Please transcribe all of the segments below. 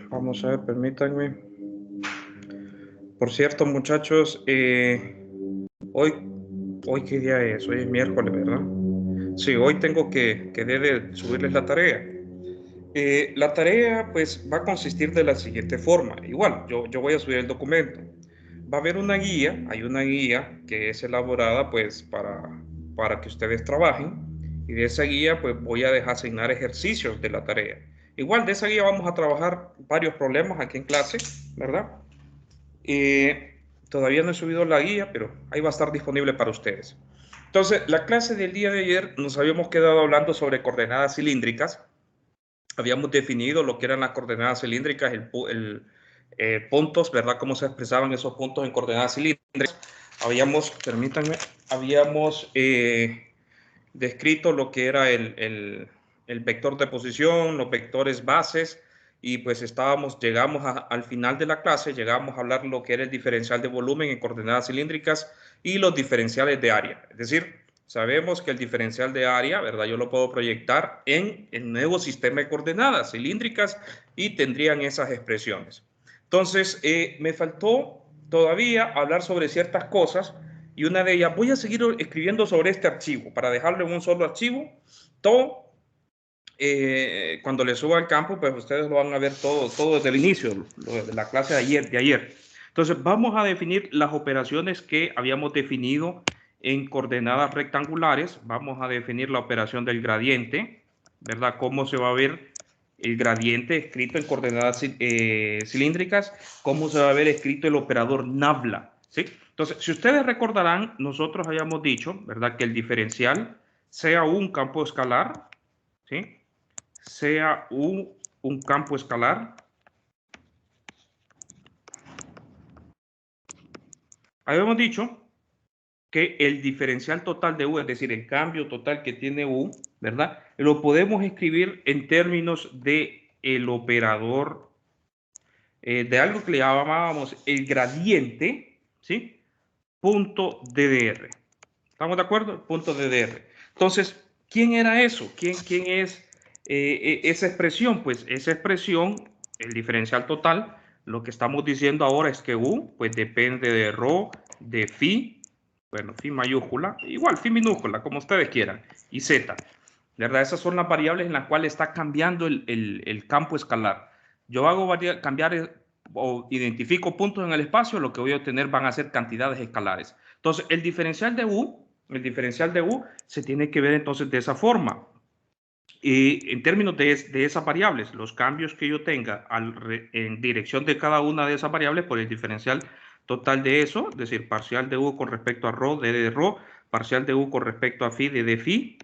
Vamos a ver, permítanme. Por cierto, muchachos, hoy ¿qué día es? Hoy es miércoles, ¿verdad? Sí, hoy tengo que debe subirles la tarea. La tarea, pues, va a consistir de la siguiente forma. Igual, yo voy a subir el documento. Va a haber una guía, hay una guía que es elaborada, pues, para que ustedes trabajen. Y de esa guía, pues, voy a dejar asignar ejercicios de la tarea. Igual, de esa guía vamos a trabajar varios problemas aquí en clase, ¿verdad? Todavía no he subido la guía, pero ahí va a estar disponible para ustedes. Entonces, la clase del día de ayer nos habíamos quedado hablando sobre coordenadas cilíndricas. Habíamos definido lo que eran las coordenadas cilíndricas, puntos, ¿verdad? Cómo se expresaban esos puntos en coordenadas cilíndricas. Permítanme, habíamos descrito lo que era el vector de posición, los vectores bases, y pues al final de la clase, llegamos a hablar lo que era el diferencial de volumen en coordenadas cilíndricas y los diferenciales de área. Es decir, sabemos que el diferencial de área, ¿verdad? Yo lo puedo proyectar en el nuevo sistema de coordenadas cilíndricas y tendrían esas expresiones. Entonces, me faltó todavía hablar sobre ciertas cosas y una de ellas, voy a seguir escribiendo sobre este archivo para dejarlo en un solo archivo. Todo, cuando le suba al campo, pues ustedes lo van a ver todo desde el inicio, de la clase de ayer. Entonces, vamos a definir las operaciones que habíamos definido en coordenadas rectangulares. Vamos a definir la operación del gradiente, ¿verdad? Cómo se va a ver el gradiente escrito en coordenadas cilíndricas, cómo se va a ver escrito el operador nabla, ¿sí? Entonces, si ustedes recordarán, nosotros habíamos dicho, ¿verdad?, que el diferencial sea un campo escalar, ¿sí? Sea un campo escalar. Habíamos dicho que el diferencial total de U, es decir, el cambio total que tiene U, ¿verdad? Lo podemos escribir en términos de el operador, de algo que le llamábamos el gradiente, ¿sí? Punto DDR. ¿Estamos de acuerdo? Punto DDR. Entonces, ¿quién era eso? ¿Quién es esa expresión? Pues esa expresión, el diferencial total, lo que estamos diciendo ahora es que U, pues depende de ρ, de phi, bueno, phi mayúscula, igual phi minúscula, como ustedes quieran, y z. ¿Verdad? Esas son las variables en las cuales está cambiando el campo escalar. Yo hago cambiar o identifico puntos en el espacio, lo que voy a obtener van a ser cantidades escalares. Entonces, el diferencial de U se tiene que ver entonces de esa forma. Y en términos de esas variables, los cambios que yo tenga en dirección de cada una de esas variables por el diferencial total de eso, es decir, parcial de U con respecto a ρ, d de ρ, parcial de U con respecto a phi, d de phi,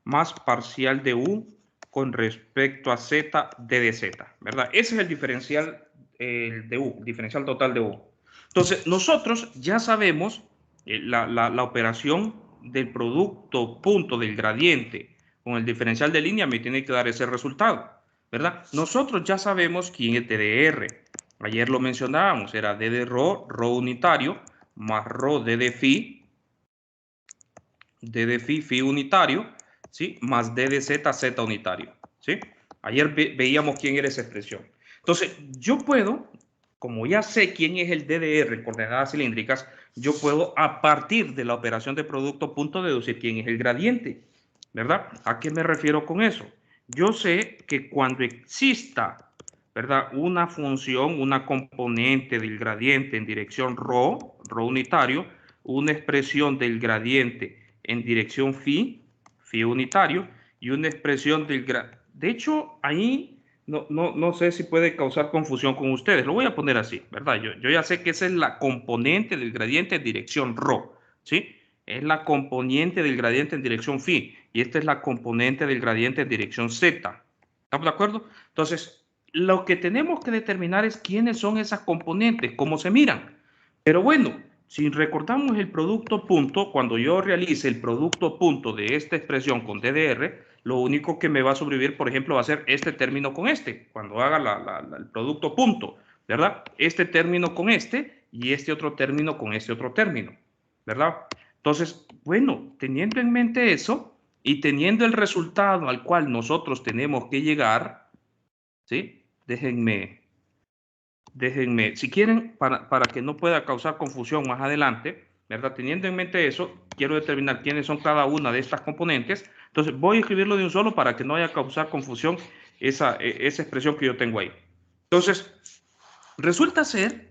más parcial de U con respecto a Z d de Z, ¿verdad? Ese es el diferencial de U, el diferencial total de U. Entonces, nosotros ya sabemos la operación del producto punto del gradiente con el diferencial de línea me tiene que dar ese resultado, ¿verdad? Nosotros ya sabemos quién es DDR. Ayer lo mencionábamos, era D de ρ, ρ unitario, más ρ d de phi, phi unitario, ¿sí? Más d de z, z unitario, ¿sí? Ayer veíamos quién era esa expresión. Entonces, yo puedo, como ya sé quién es el DDR en coordenadas cilíndricas, yo puedo, a partir de la operación de producto punto, deducir quién es el gradiente, ¿verdad? ¿A qué me refiero con eso? Yo sé que cuando exista, ¿verdad?, una función, una componente del gradiente en dirección ρ, ρ unitario, una expresión del gradiente en dirección phi, phi unitario, y una expresión del gradiente. De hecho, ahí no sé si puede causar confusión con ustedes. Lo voy a poner así, ¿verdad? Yo ya sé que esa es la componente del gradiente en dirección ρ, ¿sí? Es la componente del gradiente en dirección phi, y esta es la componente del gradiente en dirección z. ¿Estamos de acuerdo? Entonces, lo que tenemos que determinar es quiénes son esas componentes, cómo se miran. Pero bueno, si recordamos el producto punto, cuando yo realice el producto punto de esta expresión con DDR, lo único que me va a sobrevivir, por ejemplo, va a ser este término con este, cuando haga el producto punto, ¿verdad? Este término con este y este otro término con este otro término, ¿verdad? Entonces, bueno, teniendo en mente eso y teniendo el resultado al cual nosotros tenemos que llegar, ¿sí? déjenme, si quieren, para que no pueda causar confusión más adelante, ¿verdad? Teniendo en mente eso, quiero determinar quiénes son cada una de estas componentes. Entonces, voy a escribirlo de un solo para que no haya causar confusión esa expresión que yo tengo ahí. Entonces, resulta ser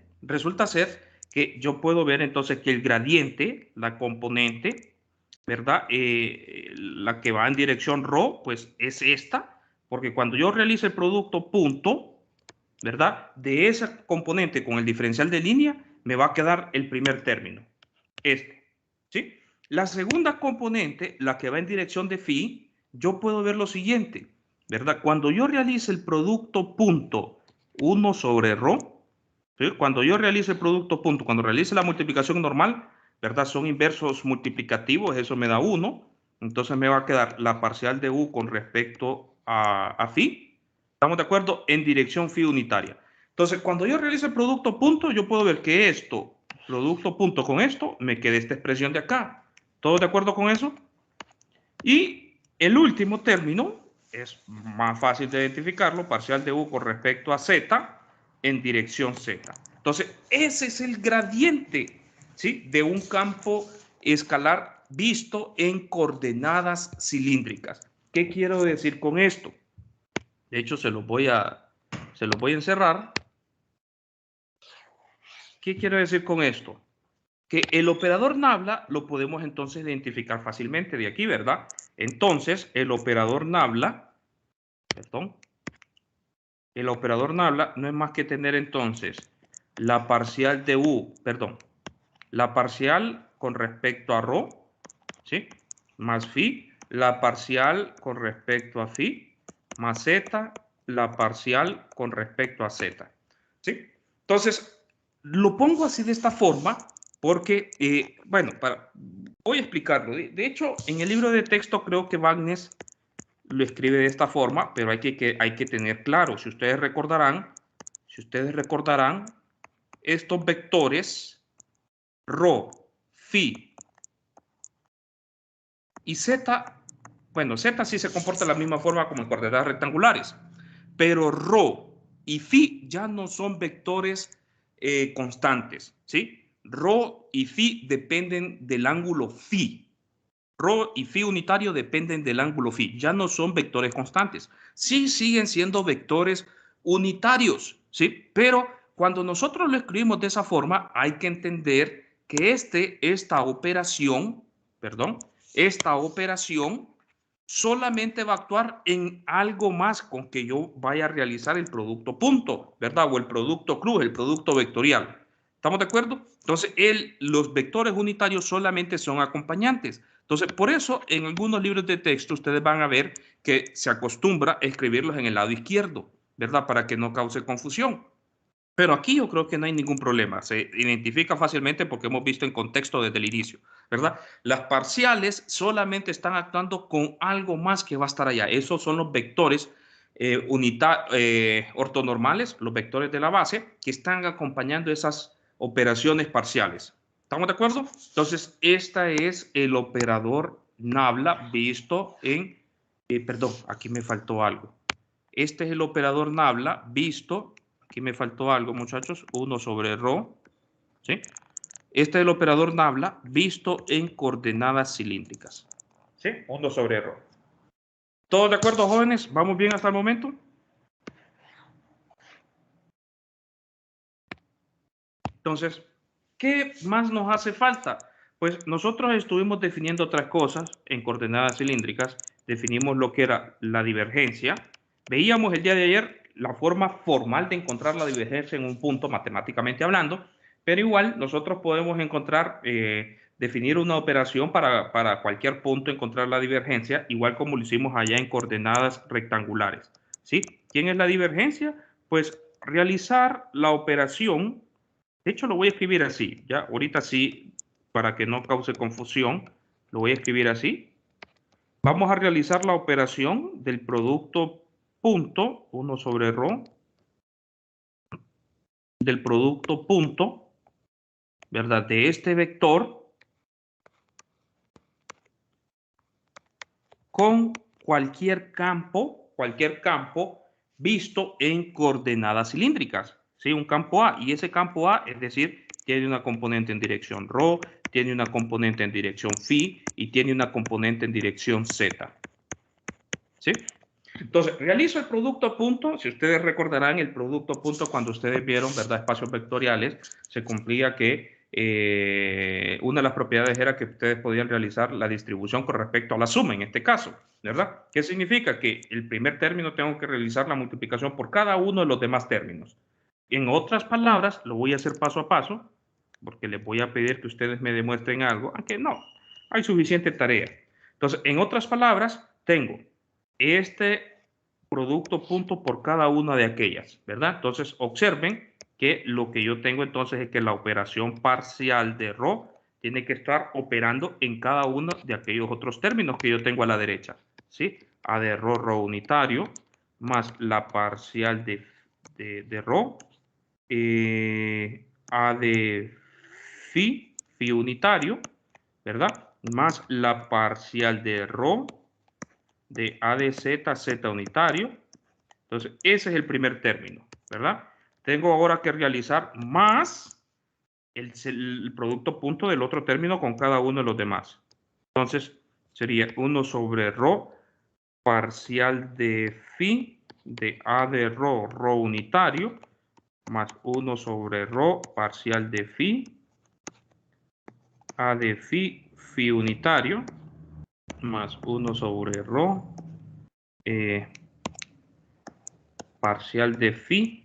que yo puedo ver entonces que el gradiente, la componente, ¿verdad? La que va en dirección ρ, pues es esta, porque cuando yo realice el producto punto, ¿verdad? De esa componente con el diferencial de línea, me va a quedar el primer término, este, ¿sí? La segunda componente, la que va en dirección de phi, yo puedo ver lo siguiente, ¿verdad? Cuando yo realice el producto punto 1 sobre ρ, ¿sí? Cuando yo realice el producto punto, cuando realice la multiplicación normal, ¿verdad? Son inversos multiplicativos, eso me da 1, entonces me va a quedar la parcial de u con respecto a phi. ¿Estamos de acuerdo? En dirección phi unitaria. Entonces, cuando yo realice el producto punto, yo puedo ver que esto, producto punto con esto, me queda esta expresión de acá. ¿Todos de acuerdo con eso? Y el último término es más fácil de identificarlo, parcial de u con respecto a z en dirección z. Entonces, ese es el gradiente, ¿sí? De un campo escalar visto en coordenadas cilíndricas. ¿Qué quiero decir con esto? De hecho, se los voy a encerrar. ¿Qué quiero decir con esto? Que el operador nabla lo podemos entonces identificar fácilmente de aquí, ¿verdad? Entonces, el operador nabla, perdón, el operador nabla no es más que tener entonces la parcial de u, perdón, la parcial con respecto a ρ, ¿sí? Más phi, la parcial con respecto a phi, más z, la parcial con respecto a z, ¿sí? Entonces, lo pongo así de esta forma porque, bueno, voy a explicarlo. De hecho, en el libro de texto creo que Wagner lo escribe de esta forma, pero hay que tener claro, si ustedes recordarán, estos vectores ρ, phi y z, bueno, z sí se comporta de la misma forma como en coordenadas rectangulares, pero ρ y phi ya no son vectores constantes, ¿sí? Ρ y phi dependen del ángulo phi. Ρ y phi unitario dependen del ángulo phi, ya no son vectores constantes. Sí siguen siendo vectores unitarios, ¿sí? Pero cuando nosotros lo escribimos de esa forma, hay que entender que esta operación solamente va a actuar en algo más con que yo vaya a realizar el producto punto, ¿verdad? O el producto cruz, el producto vectorial. ¿Estamos de acuerdo? Entonces, los vectores unitarios solamente son acompañantes. Entonces, por eso en algunos libros de texto ustedes van a ver que se acostumbra a escribirlos en el lado izquierdo, ¿verdad? Para que no cause confusión. Pero aquí yo creo que no hay ningún problema. Se identifica fácilmente porque hemos visto en contexto desde el inicio, ¿verdad? Las parciales solamente están actuando con algo más que va a estar allá. Esos son los vectores ortonormales, los vectores de la base, que están acompañando esas operaciones parciales. ¿Estamos de acuerdo? Entonces, este es el operador nabla visto en... perdón, aquí me faltó algo. Este es el operador nabla visto... Aquí me faltó algo, muchachos. 1 sobre ρ. ¿Sí? Este es el operador nabla visto en coordenadas cilíndricas. ¿Sí? 1 sobre ρ. ¿Todos de acuerdo, jóvenes? ¿Vamos bien hasta el momento? Entonces, ¿qué más nos hace falta? Pues nosotros estuvimos definiendo otras cosas en coordenadas cilíndricas. Definimos lo que era la divergencia. Veíamos el día de ayer la forma formal de encontrar la divergencia en un punto, matemáticamente hablando, pero igual nosotros podemos encontrar, definir una operación para cualquier punto, encontrar la divergencia, igual como lo hicimos allá en coordenadas rectangulares. ¿Sí? ¿Quién es la divergencia? Pues realizar la operación. De hecho, lo voy a escribir así, ya, ahorita sí, para que no cause confusión, lo voy a escribir así. Vamos a realizar la operación del producto punto, 1 sobre ρ, del producto punto, ¿verdad? De este vector con cualquier campo visto en coordenadas cilíndricas, ¿sí? Un campo A, y ese campo A, es decir, tiene una componente en dirección ρ, tiene una componente en dirección φ y tiene una componente en dirección z, ¿sí? Entonces, realizo el producto punto. Si ustedes recordarán, el producto punto, cuando ustedes vieron, ¿verdad?, espacios vectoriales, se cumplía que una de las propiedades era que ustedes podían realizar la distribución con respecto a la suma, en este caso, ¿verdad? ¿Qué significa? Que el primer término tengo que realizar la multiplicación por cada uno de los demás términos. En otras palabras, lo voy a hacer paso a paso, porque les voy a pedir que ustedes me demuestren algo, aunque no, hay suficiente tarea. Entonces, en otras palabras, tengo este producto punto por cada una de aquellas, ¿verdad? Entonces, observen que lo que yo tengo entonces es que la operación parcial de ρ tiene que estar operando en cada uno de aquellos otros términos que yo tengo a la derecha, ¿sí? A de ρ unitario más la parcial de ρ, A de phi unitario, ¿verdad? Más la parcial de ρ de A de z, z unitario. Entonces, ese es el primer término, ¿verdad? Tengo ahora que realizar más el producto punto del otro término con cada uno de los demás. Entonces, sería 1 sobre ρ parcial de phi de A de ρ unitario, más 1 sobre ρ parcial de phi A de phi unitario, más 1 sobre ρ parcial de phi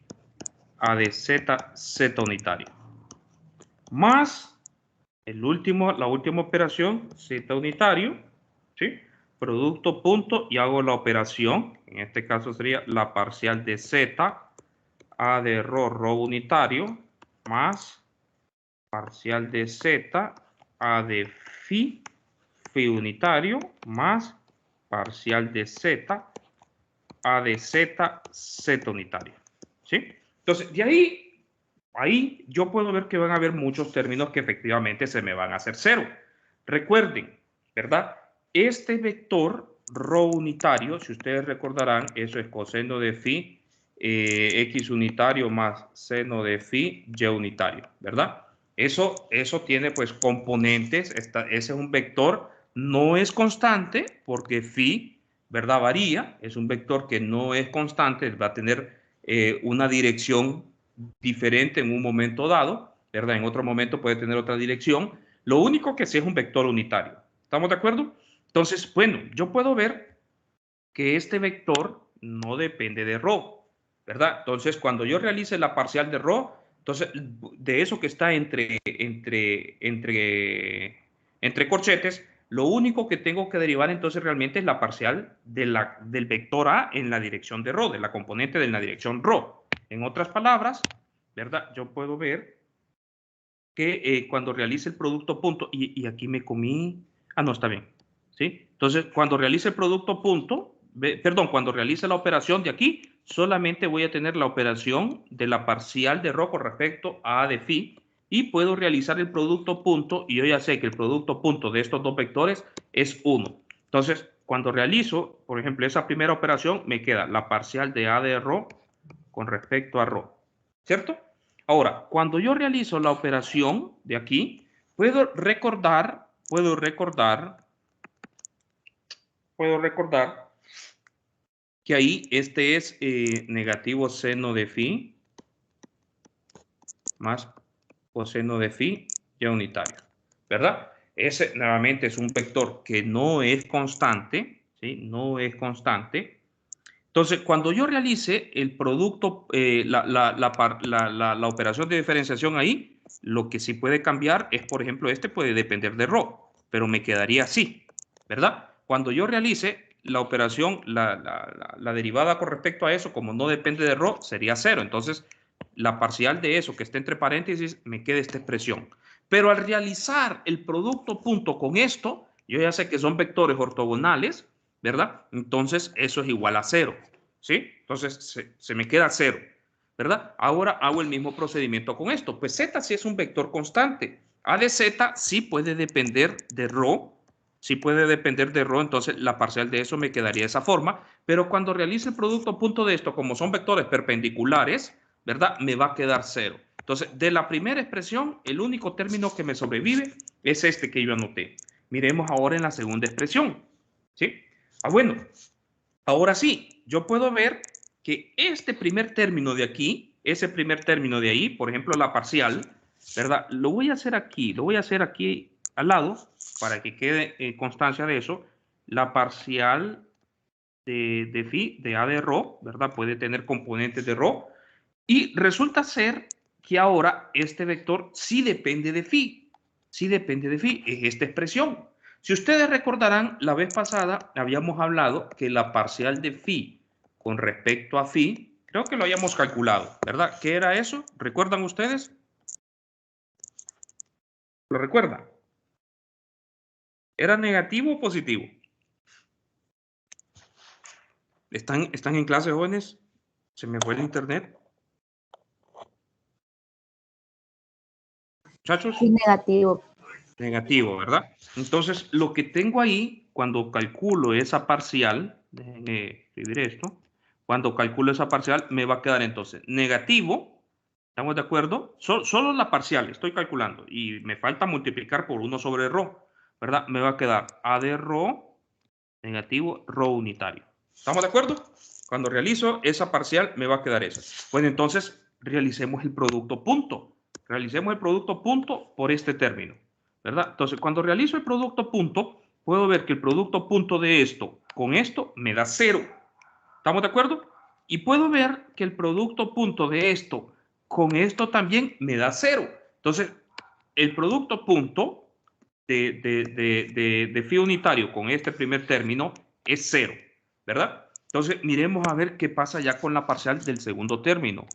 A de z, z unitario. Más la última operación, z unitario, ¿sí? Producto punto y hago la operación. En este caso sería la parcial de z, A de ρ unitario, más parcial de z, A de phi unitario, más parcial de z, A de z, z unitario, ¿sí? Entonces, de ahí yo puedo ver que van a haber muchos términos que efectivamente se me van a hacer cero. Recuerden, ¿verdad? Este vector ρ unitario, si ustedes recordarán, eso es coseno de phi x unitario más seno de phi y unitario, ¿verdad? Eso tiene pues componentes, ese es un vector, no es constante porque phi, ¿verdad? Varía, es un vector que no es constante, va a tener una dirección diferente en un momento dado, ¿verdad? En otro momento puede tener otra dirección. Lo único que sí es un vector unitario. ¿Estamos de acuerdo? Entonces, bueno, yo puedo ver que este vector no depende de ρ, ¿verdad? Entonces, cuando yo realice la parcial de ρ, entonces, de eso que está entre corchetes, lo único que tengo que derivar entonces realmente es la parcial del vector A en la dirección de ρ, de la componente de la dirección ρ. En otras palabras, ¿verdad? Yo puedo ver que cuando realice el producto punto, y aquí me comí, no, está bien, ¿sí? Entonces, cuando realice el producto punto, perdón, cuando realice la operación de aquí, solamente voy a tener la operación de la parcial de ρ con respecto a A de phi, y puedo realizar el producto punto, y yo ya sé que el producto punto de estos dos vectores es 1. Entonces, cuando realizo, por ejemplo, esa primera operación, me queda la parcial de A de ρ con respecto a ρ, ¿cierto? Ahora, cuando yo realizo la operación de aquí, puedo recordar que ahí este es negativo seno de phi más coseno de phi y unitario, ¿verdad? Ese nuevamente es un vector que no es constante, ¿sí? No es constante. Entonces, cuando yo realice el producto, la operación de diferenciación ahí, lo que sí puede cambiar es, por ejemplo, este puede depender de ρ, pero me quedaría así, ¿verdad? Cuando yo realice la operación, la derivada con respecto a eso, como no depende de ρ, sería 0. Entonces, la parcial de eso que está entre paréntesis, me queda esta expresión. Pero al realizar el producto punto con esto, yo ya sé que son vectores ortogonales, ¿verdad? Entonces, eso es igual a 0, ¿sí? Entonces, se me queda 0, ¿verdad? Ahora hago el mismo procedimiento con esto. Pues z sí es un vector constante. A de z sí puede depender de ρ, sí puede depender de rho, entonces la parcial de eso me quedaría de esa forma, pero cuando realice el producto punto de esto, como son vectores perpendiculares, ¿verdad? Me va a quedar 0. Entonces, de la primera expresión, el único término que me sobrevive es este que yo anoté. Miremos ahora en la segunda expresión, ¿sí? Bueno, ahora sí, yo puedo ver que este primer término de aquí, ese primer término de ahí, por ejemplo, la parcial, ¿verdad? Lo voy a hacer aquí al lado, para que quede constancia de eso. La parcial de phi, de A de rho, ¿verdad? Puede tener componentes de rho. Y resulta ser que ahora este vector sí depende de phi. Sí depende de phi, es esta expresión. Si ustedes recordarán, la vez pasada habíamos hablado que la parcial de phi con respecto a phi, creo que lo habíamos calculado, ¿verdad? ¿Qué era eso? ¿Recuerdan ustedes? ¿Lo recuerdan? ¿Era negativo o positivo? ¿Están en clase, jóvenes? ¿Se me fue el internet? Muchachos. Sí, negativo. Negativo, ¿verdad? Entonces, lo que tengo ahí, cuando calculo esa parcial, déjenme escribir esto, cuando calculo esa parcial, me va a quedar entonces negativo, ¿estamos de acuerdo? Solo la parcial estoy calculando y me falta multiplicar por 1 sobre rho, ¿verdad? Me va a quedar A de rho negativo rho unitario. ¿Estamos de acuerdo? Cuando realizo esa parcial, me va a quedar esa. Pues entonces, realicemos el producto punto. Realicemos el producto punto por este término, ¿verdad? Entonces, cuando realizo el producto punto, puedo ver que el producto punto de esto con esto me da 0. ¿Estamos de acuerdo? Y puedo ver que el producto punto de esto con esto también me da 0. Entonces, el producto punto de phi unitario con este primer término es 0, ¿verdad? Entonces, miremos a ver qué pasa ya con la parcial del segundo término.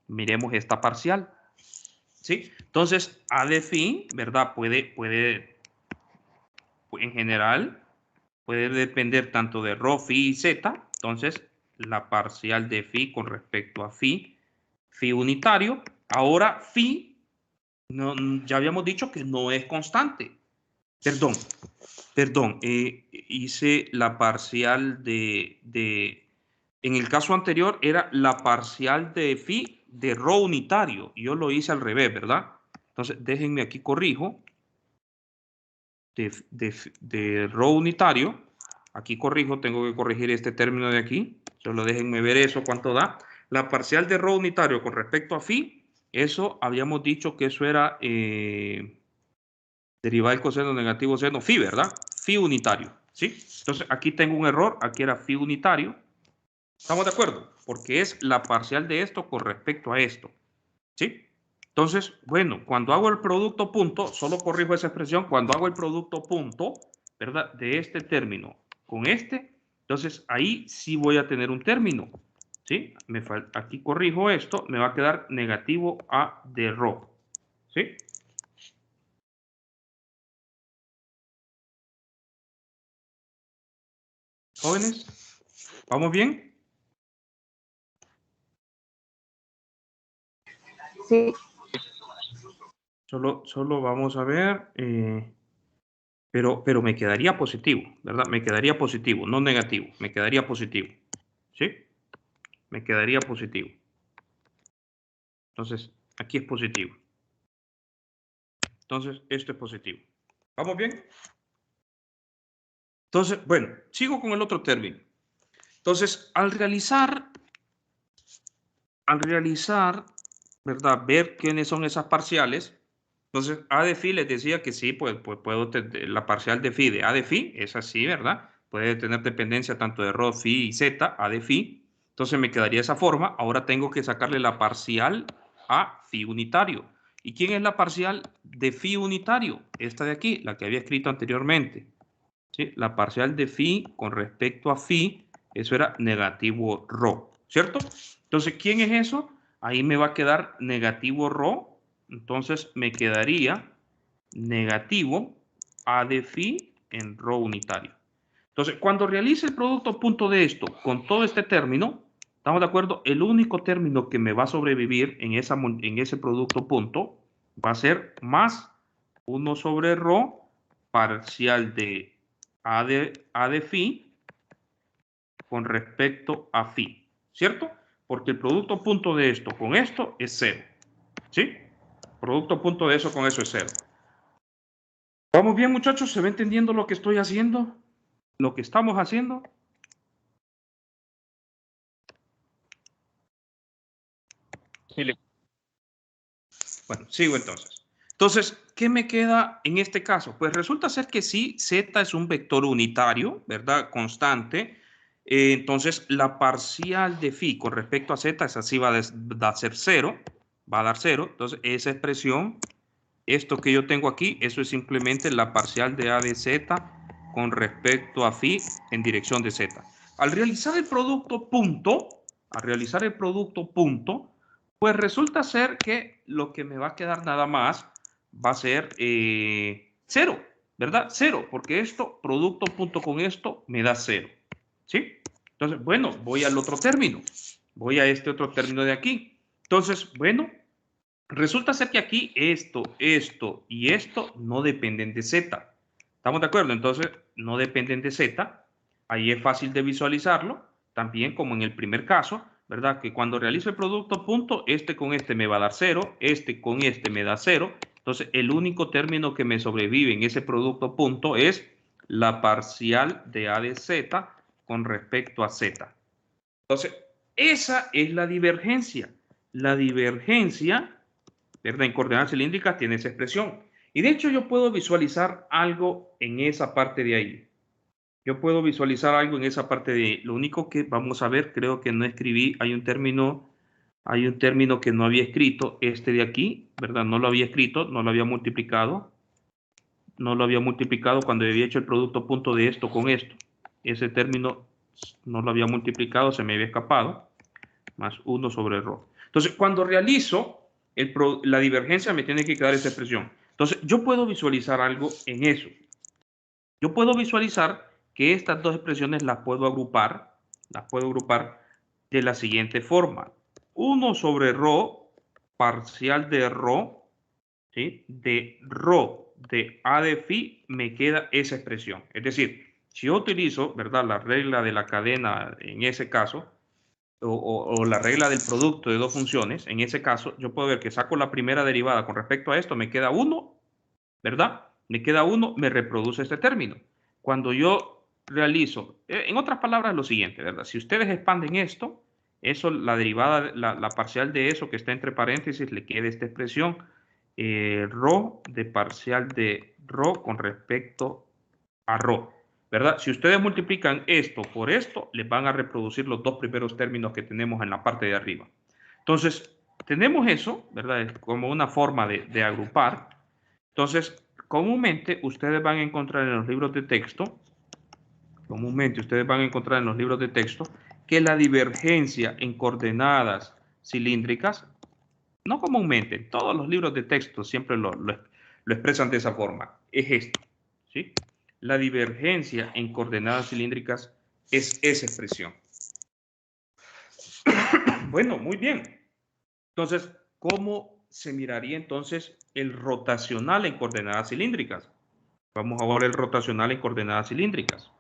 Miremos esta parcial, ¿sí? Entonces, A de phi, ¿verdad? En general, puede depender tanto de rho, phi y z. Entonces, la parcial de phi con respecto a phi unitario. Ahora, phi, no, ya habíamos dicho que no es constante. Perdón, hice la parcial en el caso anterior era la parcial de phi de rho unitario. Yo lo hice al revés, ¿verdad? Entonces, déjenme aquí corrijo. De rho unitario. Aquí corrijo, tengo que corregir este término de aquí. Solo déjenme ver eso, cuánto da. La parcial de rho unitario con respecto a phi, eso habíamos dicho que eso era derivar el coseno negativo seno phi, ¿verdad? Phi unitario, ¿sí? Entonces aquí tengo un error, aquí era phi unitario. ¿Estamos de acuerdo? Porque es la parcial de esto con respecto a esto, ¿sí? Entonces, bueno, cuando hago el producto punto, solo corrijo esa expresión, cuando hago el producto punto, ¿verdad? De este término con este, entonces ahí sí voy a tener un término, ¿sí? Aquí corrijo esto, me va a quedar negativo A de rho, ¿sí? Jóvenes, ¿vamos bien? Sí. Solo vamos a ver, pero me quedaría positivo, ¿verdad? Me quedaría positivo, no negativo, me quedaría positivo, ¿sí? Me quedaría positivo. Entonces, aquí es positivo. Entonces, esto es positivo. ¿Vamos bien? Entonces, bueno, sigo con el otro término. Entonces, al realizar, ¿verdad? Ver quiénes son esas parciales. Entonces, A de phi les decía que sí, pues puedo tener la parcial de phi de A de phi, es así, ¿verdad? Puede tener dependencia tanto de rho, phi y z, A de phi. Entonces me quedaría esa forma. Ahora tengo que sacarle la parcial a phi unitario. ¿Y quién es la parcial de phi unitario? Esta de aquí, la que había escrito anteriormente. ¿Sí? La parcial de phi con respecto a phi, eso era negativo rho, ¿cierto? Entonces, ¿quién es eso? Ahí me va a quedar negativo rho. Entonces me quedaría negativo A de phi en rho unitario. Entonces, cuando realice el producto punto de esto con todo este término, ¿estamos de acuerdo? El único término que me va a sobrevivir en ese producto punto va a ser más 1 sobre rho parcial de A de phi con respecto a phi, ¿cierto? Porque el producto punto de esto con esto es 0, ¿sí? Producto punto de eso con eso es 0. ¿Vamos bien, muchachos? ¿Se va entendiendo lo que estoy haciendo? ¿Lo que estamos haciendo? Bueno, sigo entonces. Entonces, ¿qué me queda en este caso? Pues resulta ser que sí, z es un vector unitario, ¿verdad? Constante. Entonces, la parcial de phi con respecto a z, esa sí va a ser 0, va a dar 0. Entonces, esa expresión, esto que yo tengo aquí, eso es simplemente la parcial de a de z con respecto a phi en dirección de z. Al realizar el producto punto, pues resulta ser que lo que me va a quedar nada más va a ser 0, ¿verdad? 0, porque esto, producto punto con esto, me da 0, ¿sí? Entonces, bueno, voy al otro término. Voy a este otro término de aquí. Entonces, bueno, resulta ser que aquí esto y esto no dependen de z. ¿Estamos de acuerdo? Entonces, no dependen de z. Ahí es fácil de visualizarlo. También como en el primer caso, ¿verdad? Que cuando realizo el producto punto, este con este me va a dar 0, este con este me da 0. Entonces, el único término que me sobrevive en ese producto punto es la parcial de a de z con respecto a z. Entonces, esa es la divergencia. La divergencia, ¿verdad? En coordenadas cilíndricas tiene esa expresión. Y de hecho yo puedo visualizar algo en esa parte de ahí. Yo puedo visualizar algo en esa parte de ahí. Lo único que vamos a ver, creo que no escribí, hay un término que no había escrito, este de aquí, ¿verdad? No lo había escrito, no lo había multiplicado. No lo había multiplicado cuando había hecho el producto punto de esto con esto. Ese término no lo había multiplicado, se me había escapado. Más 1 sobre ρ. Entonces, cuando realizo la divergencia, me tiene que quedar esa expresión. Entonces, yo puedo visualizar algo en eso. Yo puedo visualizar que estas dos expresiones las puedo agrupar de la siguiente forma. 1 sobre ρ, parcial de ρ, ¿sí? De ρ de a de phi, me queda esa expresión. Es decir, si yo utilizo, ¿verdad?, la regla de la cadena en ese caso, o la regla del producto de dos funciones, en ese caso, yo puedo ver que saco la primera derivada con respecto a esto, me queda 1, ¿verdad? Me queda 1, me reproduce este término. Cuando yo realizo, en otras palabras, lo siguiente, ¿verdad? Si ustedes expanden esto, eso, la derivada, la parcial de eso que está entre paréntesis, le queda esta expresión, ρ de parcial de ρ con respecto a ρ. ¿Verdad? Si ustedes multiplican esto por esto, les van a reproducir los dos primeros términos que tenemos en la parte de arriba. Entonces, tenemos eso, ¿verdad? Es como una forma de agrupar. Entonces, comúnmente ustedes van a encontrar en los libros de texto, que la divergencia en coordenadas cilíndricas, no comúnmente, todos los libros de texto siempre lo expresan de esa forma, es esto, ¿sí? La divergencia en coordenadas cilíndricas es esa expresión. Bueno, muy bien. Entonces, ¿cómo se miraría entonces el rotacional en coordenadas cilíndricas? Vamos a ver el rotacional en coordenadas cilíndricas.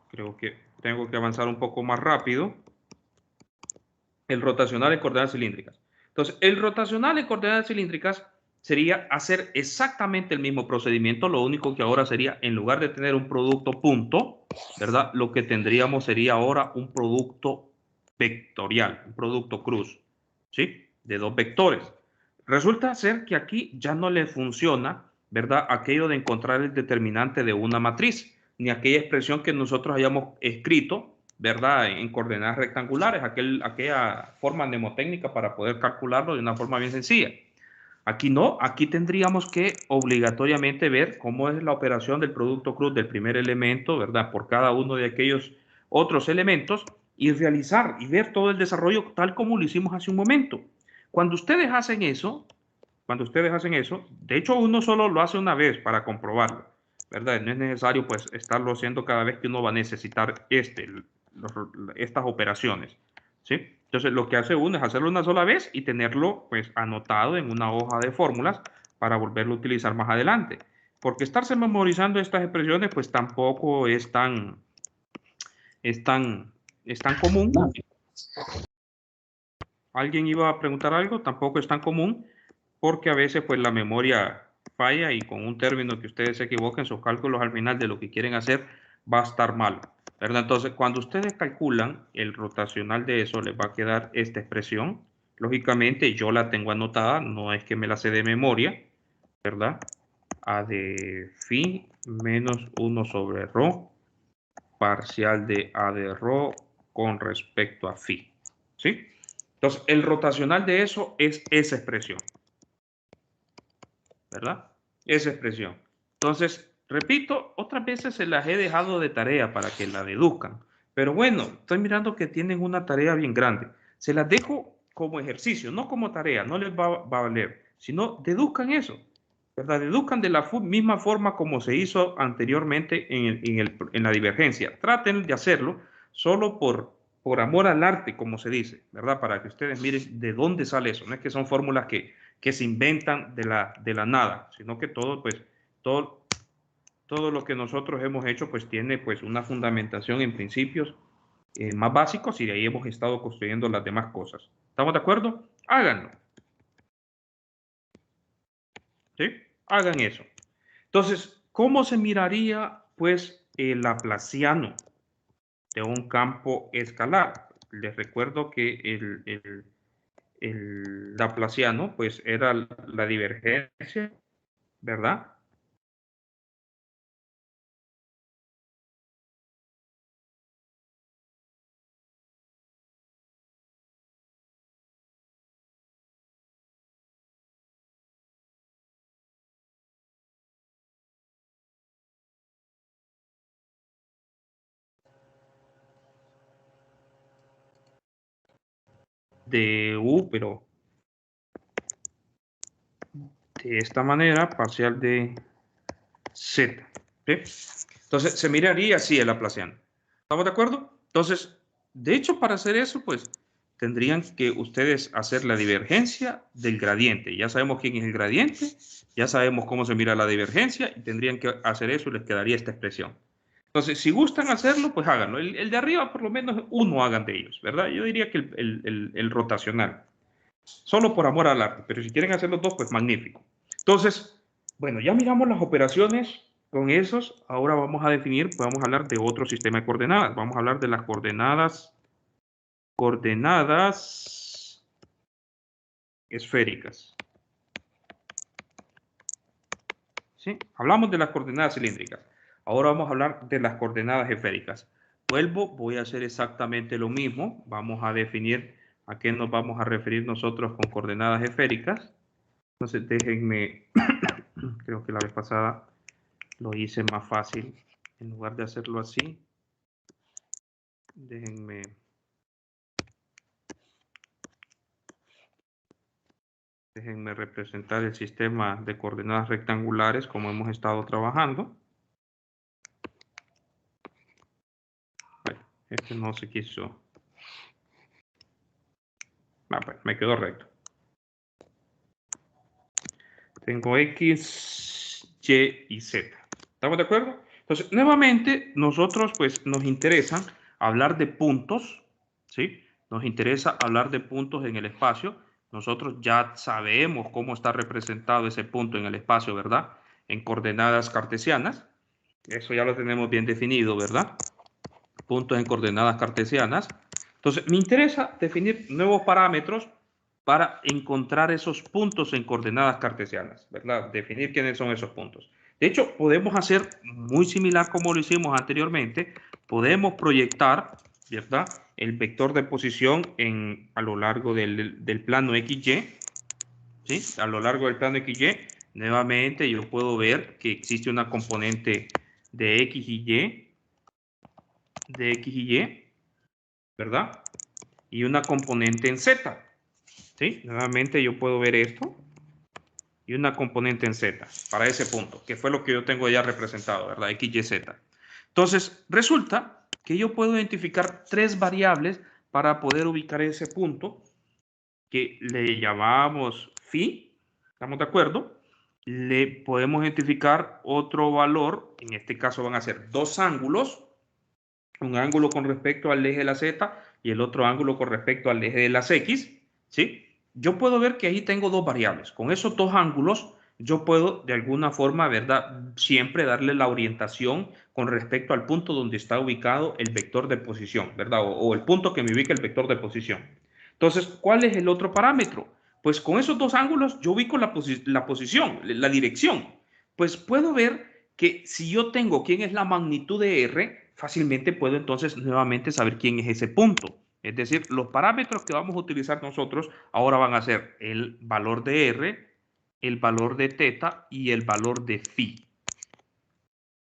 Creo que tengo que avanzar un poco más rápido. El rotacional en coordenadas cilíndricas. Entonces, el rotacional en coordenadas cilíndricas sería hacer exactamente el mismo procedimiento, lo único que ahora sería, en lugar de tener un producto punto, ¿verdad? Lo que tendríamos sería ahora un producto vectorial, un producto cruz, ¿sí? De dos vectores. Resulta ser que aquí ya no le funciona, ¿verdad? Aquello de encontrar el determinante de una matriz, ni aquella expresión que nosotros hayamos escrito, ¿verdad? En coordenadas rectangulares, aquella forma mnemotécnica para poder calcularlo de una forma bien sencilla. Aquí no, aquí tendríamos que obligatoriamente ver cómo es la operación del producto cruz del primer elemento, ¿verdad? Por cada uno de aquellos otros elementos y realizar y ver todo el desarrollo tal como lo hicimos hace un momento. Cuando ustedes hacen eso, de hecho uno solo lo hace una vez para comprobarlo, ¿verdad? No es necesario pues estarlo haciendo cada vez que uno va a necesitar estas operaciones, ¿sí? Entonces lo que hace uno es hacerlo una sola vez y tenerlo pues anotado en una hoja de fórmulas para volverlo a utilizar más adelante. porque estarse memorizando estas expresiones, pues tampoco es tan común. ¿Alguien iba a preguntar algo? Tampoco es tan común, porque a veces pues la memoria falla y con un término que ustedes se equivoquen, sus cálculos al final de lo que quieren hacer va a estar mal, ¿verdad? Entonces, cuando ustedes calculan el rotacional de eso, les va a quedar esta expresión. Lógicamente, yo la tengo anotada, no es que me la sé de memoria, ¿verdad? A de phi menos 1 sobre rho, parcial de A de rho con respecto a phi, ¿sí? Entonces, el rotacional de eso es esa expresión, ¿verdad? Esa expresión. Entonces, repito, otras veces se las he dejado de tarea para que la deduzcan. Pero bueno, estoy mirando que tienen una tarea bien grande. Se las dejo como ejercicio, no como tarea, no les va a valer, sino deduzcan eso, ¿verdad? Deduzcan de la misma forma como se hizo anteriormente en la divergencia. Traten de hacerlo solo por amor al arte, como se dice, ¿verdad? Para que ustedes miren de dónde sale eso. No es que son fórmulas que se inventan de la nada, sino que todo lo que nosotros hemos hecho pues tiene pues una fundamentación en principios más básicos y de ahí hemos estado construyendo las demás cosas. ¿Estamos de acuerdo? Háganlo. ¿Sí? Hagan eso. Entonces, ¿cómo se miraría pues el laplaciano de un campo escalar? Les recuerdo que el laplaciano pues era la divergencia, ¿verdad? De U, pero de esta manera, parcial de Z. ¿Sí? Entonces, se miraría así el laplaciano. ¿Estamos de acuerdo? Entonces, de hecho, para hacer eso, pues, tendrían que ustedes hacer la divergencia del gradiente. Ya sabemos quién es el gradiente, ya sabemos cómo se mira la divergencia, y tendrían que hacer eso y les quedaría esta expresión. Entonces, si gustan hacerlo, pues háganlo. El de arriba, por lo menos uno hagan de ellos, ¿verdad? Yo diría que el rotacional. Solo por amor al arte, pero si quieren hacer los dos, pues magnífico. Entonces, bueno, ya miramos las operaciones con esos. Ahora vamos a definir, vamos a hablar de otro sistema de coordenadas. Vamos a hablar de las coordenadas esféricas. ¿Sí? Hablamos de las coordenadas cilíndricas. Ahora vamos a hablar de las coordenadas esféricas. Vuelvo, voy a hacer exactamente lo mismo. Vamos a definir a qué nos vamos a referir nosotros con coordenadas esféricas. Entonces, déjenme, creo que la vez pasada lo hice más fácil. En lugar de hacerlo así, déjenme representar el sistema de coordenadas rectangulares como hemos estado trabajando. Bueno, este no se quiso. Pues me quedó recto. Tengo X, Y y Z. ¿Estamos de acuerdo? Entonces, nuevamente, nosotros pues nos interesa hablar de puntos, ¿sí? Nos interesa hablar de puntos en el espacio. Nosotros ya sabemos cómo está representado ese punto en el espacio, ¿verdad? En coordenadas cartesianas. Eso ya lo tenemos bien definido, ¿verdad? Puntos en coordenadas cartesianas. Entonces, me interesa definir nuevos parámetros para encontrar esos puntos en coordenadas cartesianas, ¿verdad? Definir quiénes son esos puntos. De hecho, podemos hacer muy similar como lo hicimos anteriormente. Podemos proyectar, ¿verdad? El vector de posición a lo largo del plano XY, ¿sí? A lo largo del plano XY, nuevamente yo puedo ver que existe una componente de X y Y, ¿verdad? Y una componente en Z, ¿sí? Nuevamente yo puedo ver esto y una componente en Z para ese punto, que fue lo que yo tengo ya representado, ¿verdad? X, Y, Z. Entonces, resulta que yo puedo identificar tres variables para poder ubicar ese punto que le llamamos phi, ¿estamos de acuerdo? le podemos identificar otro valor. En este caso van a ser dos ángulos. Un ángulo con respecto al eje de la Z y el otro ángulo con respecto al eje de las X, ¿sí? Yo puedo ver que ahí tengo dos variables. Con esos dos ángulos, yo puedo de alguna forma, ¿verdad? Siempre darle la orientación con respecto al punto donde está ubicado el vector de posición, ¿verdad? O el punto que me ubica el vector de posición. Entonces, ¿cuál es el otro parámetro? Pues con esos dos ángulos yo ubico la posición, la dirección. Pues puedo ver que si yo tengo quién es la magnitud de R, fácilmente puedo entonces nuevamente saber quién es ese punto. Es decir, los parámetros que vamos a utilizar nosotros ahora van a ser el valor de R, el valor de teta y el valor de phi.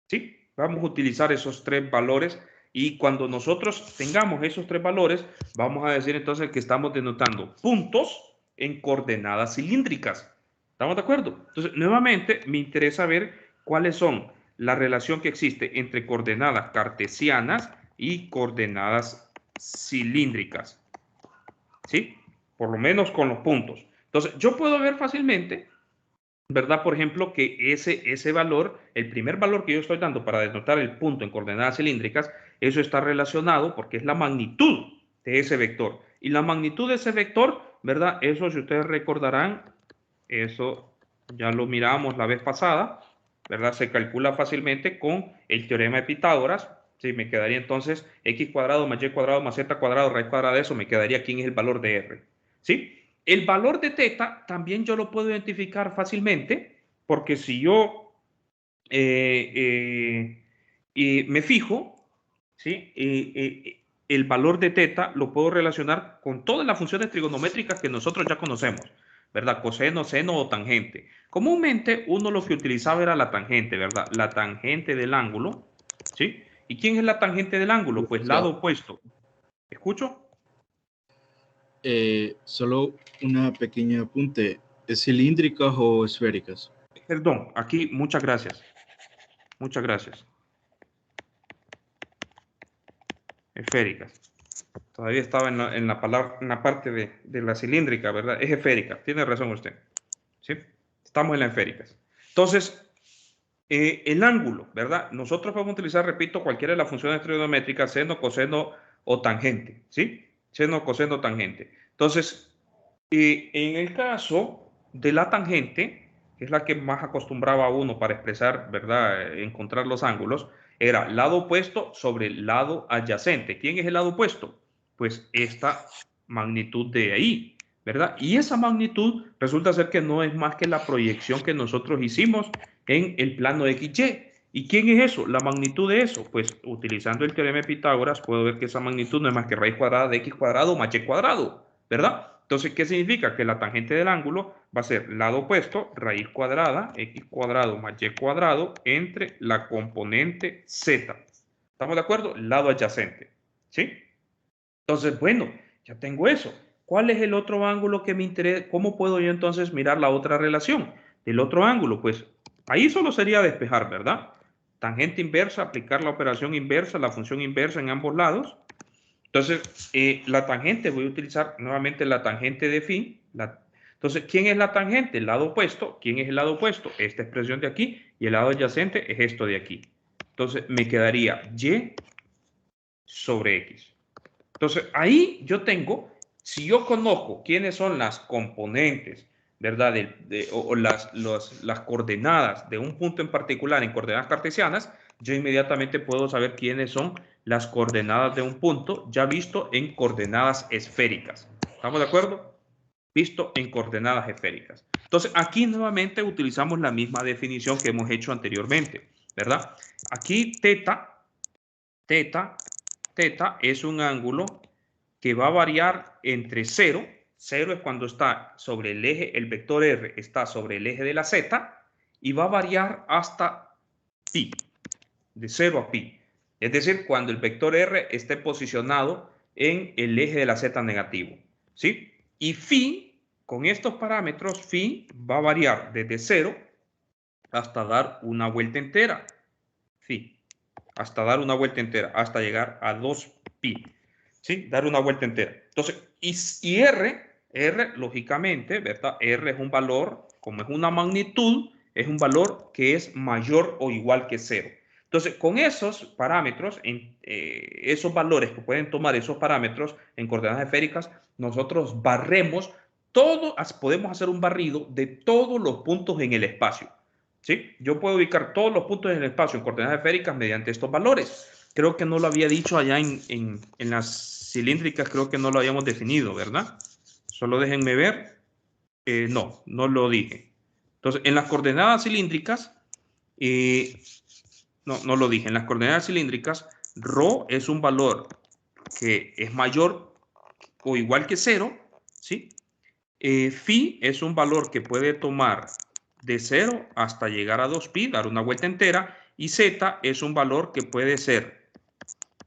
¿Sí? Vamos a utilizar esos tres valores y cuando nosotros tengamos esos tres valores, vamos a decir entonces que estamos denotando puntos en coordenadas cilíndricas. ¿Estamos de acuerdo? Entonces, nuevamente, me interesa ver cuáles son la relación que existe entre coordenadas cartesianas y coordenadas cilíndricas. ¿Sí? Por lo menos con los puntos. Entonces, yo puedo ver fácilmente, ¿verdad? Por ejemplo, que ese valor, el primer valor que yo estoy dando para denotar el punto en coordenadas cilíndricas, eso está relacionado porque es la magnitud de ese vector. Y la magnitud de ese vector, ¿verdad? Eso, si ustedes recordarán, eso ya lo miramos la vez pasada, ¿verdad? Se calcula fácilmente con el teorema de Pitágoras. Sí, me quedaría entonces x cuadrado más y cuadrado más z cuadrado, raíz cuadrada de eso, me quedaría quién es el valor de r. ¿Sí? El valor de teta también yo lo puedo identificar fácilmente, porque si yo me fijo, ¿sí? El valor de teta lo puedo relacionar con todas las funciones trigonométricas que nosotros ya conocemos, ¿verdad? Coseno, seno o tangente. Comúnmente uno lo que utilizaba era la tangente, ¿verdad? La tangente del ángulo, ¿sí? ¿Y quién es la tangente del ángulo? Pues lado opuesto. ¿Escucho? Solo una pequeña apunte. ¿Es cilíndricas o esféricas? Perdón, aquí muchas gracias. Muchas gracias. Esféricas. Todavía estaba en la palabra, en la parte de la cilíndrica, ¿verdad? Es esférica. Tiene razón usted. ¿Sí? Estamos en las esféricas. Entonces, el ángulo, ¿verdad? Nosotros podemos utilizar, repito, cualquiera de las funciones trigonométricas, seno, coseno o tangente, ¿sí? Seno, coseno, tangente. Entonces, en el caso de la tangente, que es la que más acostumbraba uno para expresar, ¿verdad? Encontrar los ángulos, era lado opuesto sobre el lado adyacente. ¿Quién es el lado opuesto? Pues esta magnitud de ahí, ¿verdad? Y esa magnitud resulta ser que no es más que la proyección que nosotros hicimos en el plano XY. ¿Y quién es eso? La magnitud de eso. Pues utilizando el teorema de Pitágoras puedo ver que esa magnitud no es más que raíz cuadrada de x cuadrado más y cuadrado, ¿verdad? Entonces, ¿qué significa? Que la tangente del ángulo va a ser lado opuesto, raíz cuadrada, x cuadrado más y cuadrado, entre la componente z. ¿Estamos de acuerdo? Lado adyacente. ¿Sí? Entonces, bueno, ya tengo eso. ¿Cuál es el otro ángulo que me interesa? ¿Cómo puedo yo entonces mirar la otra relación del otro ángulo? Pues ahí solo sería despejar, ¿verdad? Tangente inversa, aplicar la operación inversa, la función inversa en ambos lados. Entonces, la tangente, voy a utilizar nuevamente la tangente de phi. Entonces, ¿quién es la tangente? El lado opuesto. ¿Quién es el lado opuesto? Esta expresión de aquí. Y el lado adyacente es esto de aquí. Entonces, me quedaría y sobre x. Entonces, ahí yo tengo, si yo conozco quiénes son las componentes, ¿verdad? O las coordenadas de un punto en particular en coordenadas cartesianas, yo inmediatamente puedo saber quiénes son las coordenadas de un punto ya visto en coordenadas esféricas. ¿Estamos de acuerdo? Visto en coordenadas esféricas. Entonces, aquí nuevamente utilizamos la misma definición que hemos hecho anteriormente, ¿verdad? Aquí teta es un ángulo que va a variar entre 0. 0 es cuando está sobre el eje, el vector R está sobre el eje de la Z y va a variar hasta pi, de 0 a pi. Es decir, cuando el vector R esté posicionado en el eje de la Z negativo. ¿Sí? Y phi, con estos parámetros, phi va a variar desde 0 hasta dar una vuelta entera. Phi, hasta dar una vuelta entera, hasta llegar a 2pi. ¿Sí? Dar una vuelta entera. Entonces, y R, lógicamente, ¿verdad? R es un valor, como es una magnitud, es un valor que es mayor o igual que 0. Entonces, con esos parámetros, esos valores que pueden tomar esos parámetros en coordenadas esféricas, nosotros barremos todo, podemos hacer un barrido de todos los puntos en el espacio. ¿Sí? Yo puedo ubicar todos los puntos en el espacio en coordenadas esféricas mediante estos valores. Creo que no lo había dicho allá en las cilíndricas, creo que no lo habíamos definido, ¿verdad? Solo déjenme ver. No lo dije. Entonces, en las coordenadas cilíndricas, no lo dije. En las coordenadas cilíndricas, ρ es un valor que es mayor o igual que 0, ¿sí? Phi es un valor que puede tomar de 0 hasta llegar a 2pi, dar una vuelta entera, y z es un valor que puede ser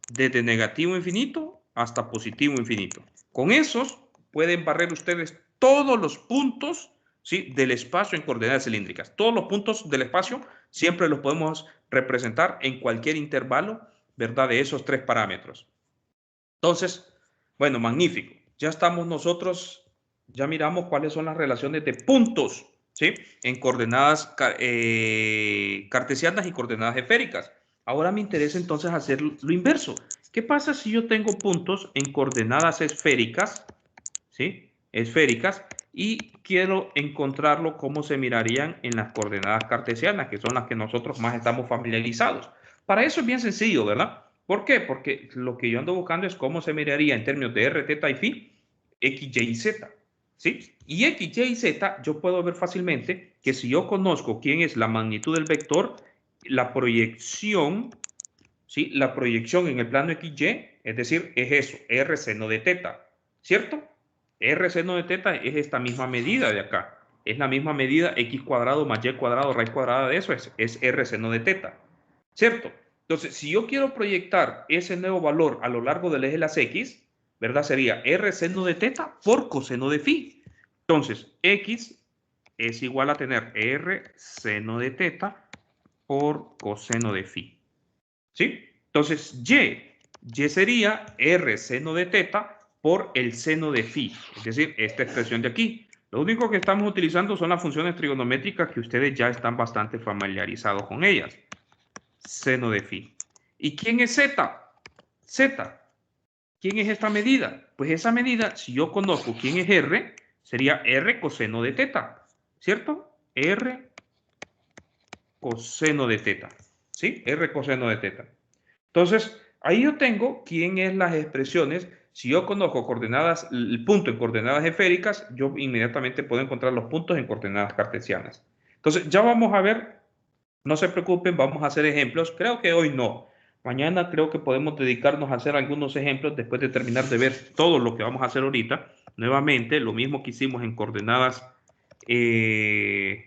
desde negativo infinito hasta positivo infinito. Con esos pueden barrer ustedes todos los puntos, ¿sí?, del espacio en coordenadas cilíndricas. Todos los puntos del espacio siempre los podemos representar en cualquier intervalo, ¿verdad?, de esos tres parámetros. Entonces, bueno, magnífico. Ya estamos nosotros, ya miramos cuáles son las relaciones de puntos, ¿sí?, en coordenadas cartesianas y coordenadas esféricas. Ahora me interesa entonces hacer lo inverso. ¿Qué pasa si yo tengo puntos en coordenadas esféricas, ¿sí?, esféricas, y quiero encontrarlo cómo se mirarían en las coordenadas cartesianas, que son las que nosotros más estamos familiarizados? Para eso es bien sencillo, ¿verdad? ¿Por qué? Porque lo que yo ando buscando es cómo se miraría en términos de r, θ y phi, x, y y z, ¿sí? Y x, y y z yo puedo ver fácilmente que si yo conozco quién es la magnitud del vector, la proyección, ¿sí?, la proyección en el plano x, y, es decir, es eso, r seno de θ, ¿cierto? R seno de θ es esta misma medida de acá. Es la misma medida x cuadrado más y cuadrado, raíz cuadrada de eso es r seno de θ, ¿cierto? Entonces, si yo quiero proyectar ese nuevo valor a lo largo del eje de las x, ¿verdad? Sería r seno de θ por coseno de phi. Entonces, x es igual a tener r seno de θ por coseno de phi, ¿sí? Entonces, y sería r seno de θ por el seno de phi, es decir, esta expresión de aquí. Lo único que estamos utilizando son las funciones trigonométricas que ustedes ya están bastante familiarizados con ellas. Seno de phi. ¿Y quién es z? Z. ¿Quién es esta medida? Pues esa medida, si yo conozco quién es r, sería r coseno de θ, ¿cierto? R coseno de θ, ¿sí? R coseno de θ. Entonces, ahí yo tengo quién es las expresiones. Si yo conozco coordenadas, el punto en coordenadas esféricas, yo inmediatamente puedo encontrar los puntos en coordenadas cartesianas. Entonces, ya vamos a ver, no se preocupen, vamos a hacer ejemplos. Creo que hoy no. Mañana creo que podemos dedicarnos a hacer algunos ejemplos después de terminar de ver todo lo que vamos a hacer ahorita. Nuevamente, lo mismo que hicimos en coordenadas, en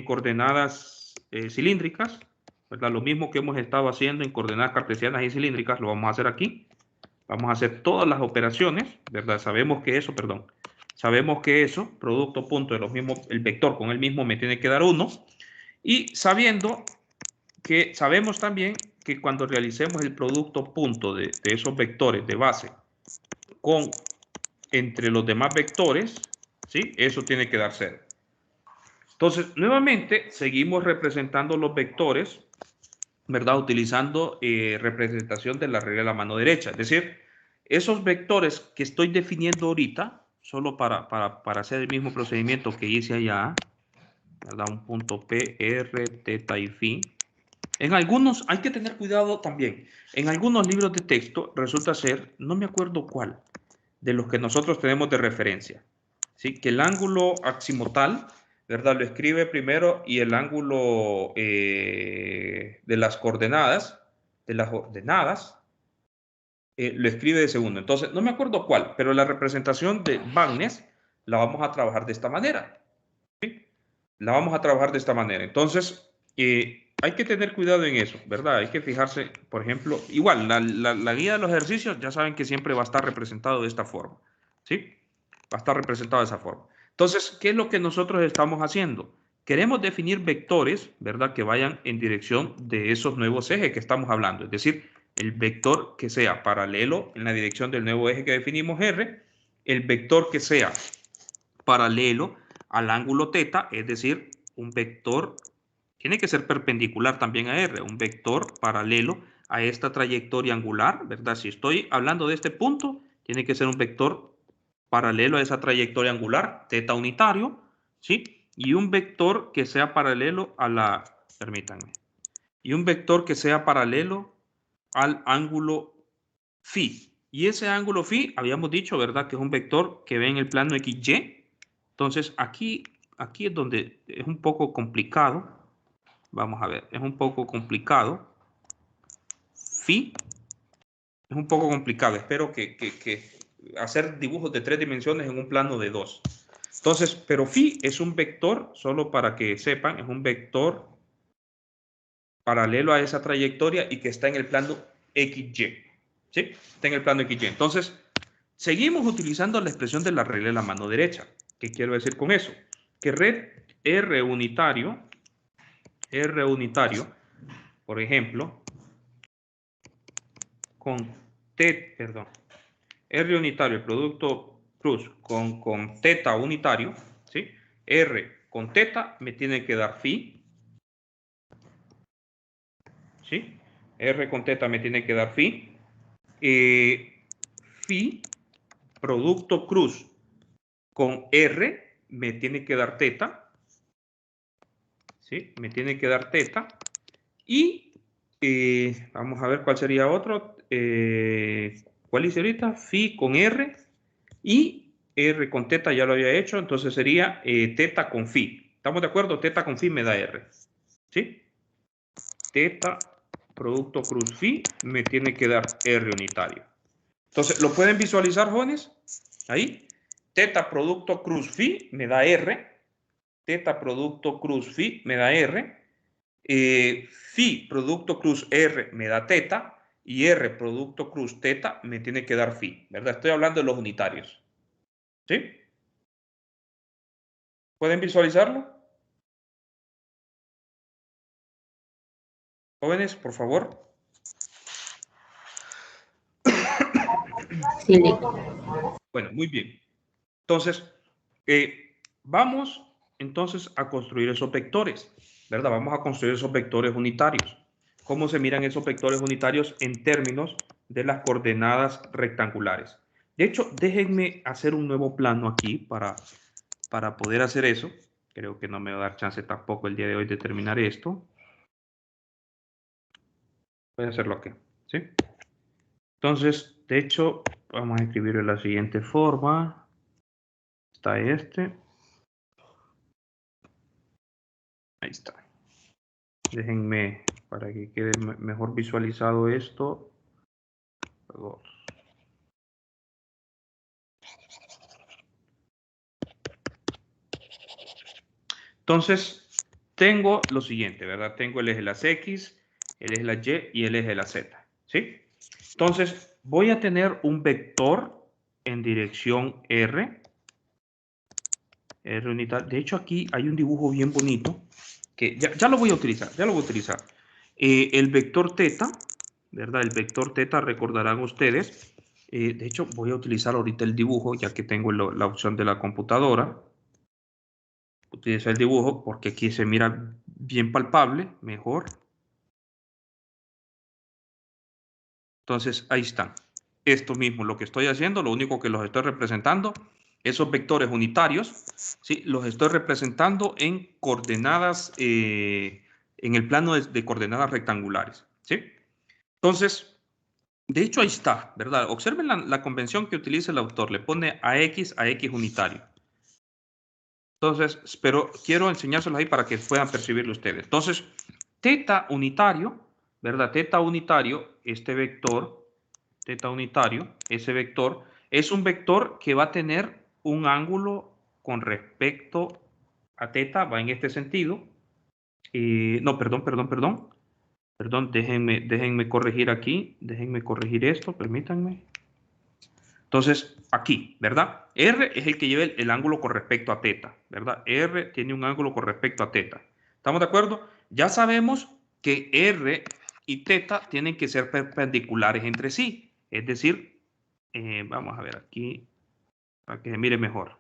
coordenadas cilíndricas, ¿verdad? Lo mismo que hemos estado haciendo en coordenadas cartesianas y cilíndricas, lo vamos a hacer aquí. Vamos a hacer todas las operaciones, ¿verdad? Sabemos que eso, producto punto de los mismos, el vector con el mismo me tiene que dar 1. Y sabemos también que cuando realicemos el producto punto de esos vectores de base entre los demás vectores, ¿sí?, eso tiene que dar 0. Entonces, nuevamente, seguimos representando los vectores, ¿verdad?, utilizando representación de la regla de la mano derecha. Es decir, esos vectores que estoy definiendo ahorita, solo para hacer el mismo procedimiento que hice allá, ¿verdad?, un punto P, R, θ y phi. En algunos, hay que tener cuidado también, en algunos libros de texto resulta ser, no me acuerdo cuál, de los que nosotros tenemos de referencia, ¿sí?, que el ángulo aximutal, ¿verdad?, lo escribe primero y el ángulo de las coordenadas, lo escribe de segundo. Entonces, no me acuerdo cuál, pero la representación de Bagnes la vamos a trabajar de esta manera, ¿sí? La vamos a trabajar de esta manera. Entonces, hay que tener cuidado en eso, ¿verdad? Hay que fijarse, por ejemplo, igual, la guía de los ejercicios ya saben que siempre va a estar representado de esta forma, ¿sí? Va a estar representado de esa forma. Entonces, ¿qué es lo que nosotros estamos haciendo? Queremos definir vectores, ¿verdad?, que vayan en dirección de esos nuevos ejes que estamos hablando. Es decir, el vector que sea paralelo en la dirección del nuevo eje que definimos R, el vector que sea paralelo al ángulo θ, es decir, un vector, tiene que ser perpendicular también a R, un vector paralelo a esta trayectoria angular, ¿verdad? Si estoy hablando de este punto, tiene que ser un vector paralelo a esa trayectoria angular, θ unitario, ¿sí? Y un vector que sea paralelo a la, permítanme, y un vector que sea paralelo al ángulo phi. Y ese ángulo phi, habíamos dicho, ¿verdad? Que es un vector que ve en el plano XY. Entonces, aquí es donde es un poco complicado. Vamos a ver, es un poco complicado. Phi es un poco complicado. Espero que hacer dibujos de 3 dimensiones en un plano de 2. Entonces, pero phi es un vector, solo para que sepan, es un vector paralelo a esa trayectoria y que está en el plano XY. ¿Sí? Está en el plano XY. Entonces, seguimos utilizando la expresión de la regla de la mano derecha. ¿Qué quiero decir con eso? Que R unitario, por ejemplo, con R unitario, el producto cruz con θ unitario, ¿sí? R con θ me tiene que dar phi, ¿sí? R con θ me tiene que dar phi. Phi, producto cruz con R, me tiene que dar θ, ¿sí? Me tiene que dar θ. Y vamos a ver cuál sería otro. ¿Cuál hice ahorita? Phi con R y R con θ ya lo había hecho, entonces sería θ con phi. ¿Estamos de acuerdo? θ con phi me da R. ¿Sí? θ producto cruz phi me tiene que dar R unitario. Entonces, ¿lo pueden visualizar, jóvenes? Ahí. θ producto cruz phi me da R. θ producto cruz phi me da R. Phi producto cruz R me da θ. Y R producto cruz θ me tiene que dar phi. ¿Verdad? Estoy hablando de los unitarios. ¿Sí? ¿Pueden visualizarlo? Jóvenes, por favor. Sí. Bueno, muy bien. Entonces, vamos entonces a construir esos vectores, ¿verdad? Vamos a construir esos vectores unitarios. ¿Cómo se miran esos vectores unitarios en términos de las coordenadas rectangulares? De hecho, déjenme hacer un nuevo plano aquí para poder hacer eso. Creo que no me va a dar chance tampoco el día de hoy de terminar esto. Voy a hacerlo aquí, ¿sí? Entonces, de hecho, vamos a escribirlo de la siguiente forma. Está este. Ahí está. Déjenme, para que quede mejor visualizado esto. Entonces, tengo lo siguiente, ¿verdad? Tengo el eje de las X, el eje de las Y y el eje de la Z, ¿sí? Entonces, voy a tener un vector en dirección R unitario. De hecho, aquí hay un dibujo bien bonito que ya lo voy a utilizar, el vector θ, ¿verdad? El vector θ, recordarán ustedes. De hecho, voy a utilizar ahorita el dibujo, ya que tengo la opción de la computadora. Utilizo el dibujo porque aquí se mira bien palpable, mejor. Entonces, ahí están. Esto mismo, lo que estoy haciendo, lo único que los estoy representando, esos vectores unitarios, ¿sí? Los estoy representando en coordenadas, en el plano de coordenadas rectangulares, ¿sí? Entonces, de hecho ahí está, ¿verdad? Observen la convención que utiliza el autor, le pone a X unitario. Entonces, pero quiero enseñárselos ahí para que puedan percibirlo ustedes. Entonces, θ unitario, ¿verdad? θ unitario, este vector, θ unitario, ese vector, es un vector que va a tener un ángulo con respecto a θ, va en este sentido. No, perdón, déjenme corregir aquí, déjenme corregir esto, permítanme. Entonces, aquí, ¿verdad? R es el que lleva el ángulo con respecto a θ, ¿verdad? R tiene un ángulo con respecto a θ. ¿Estamos de acuerdo? Ya sabemos que R y θ tienen que ser perpendiculares entre sí. Es decir, vamos a ver aquí, para que se mire mejor.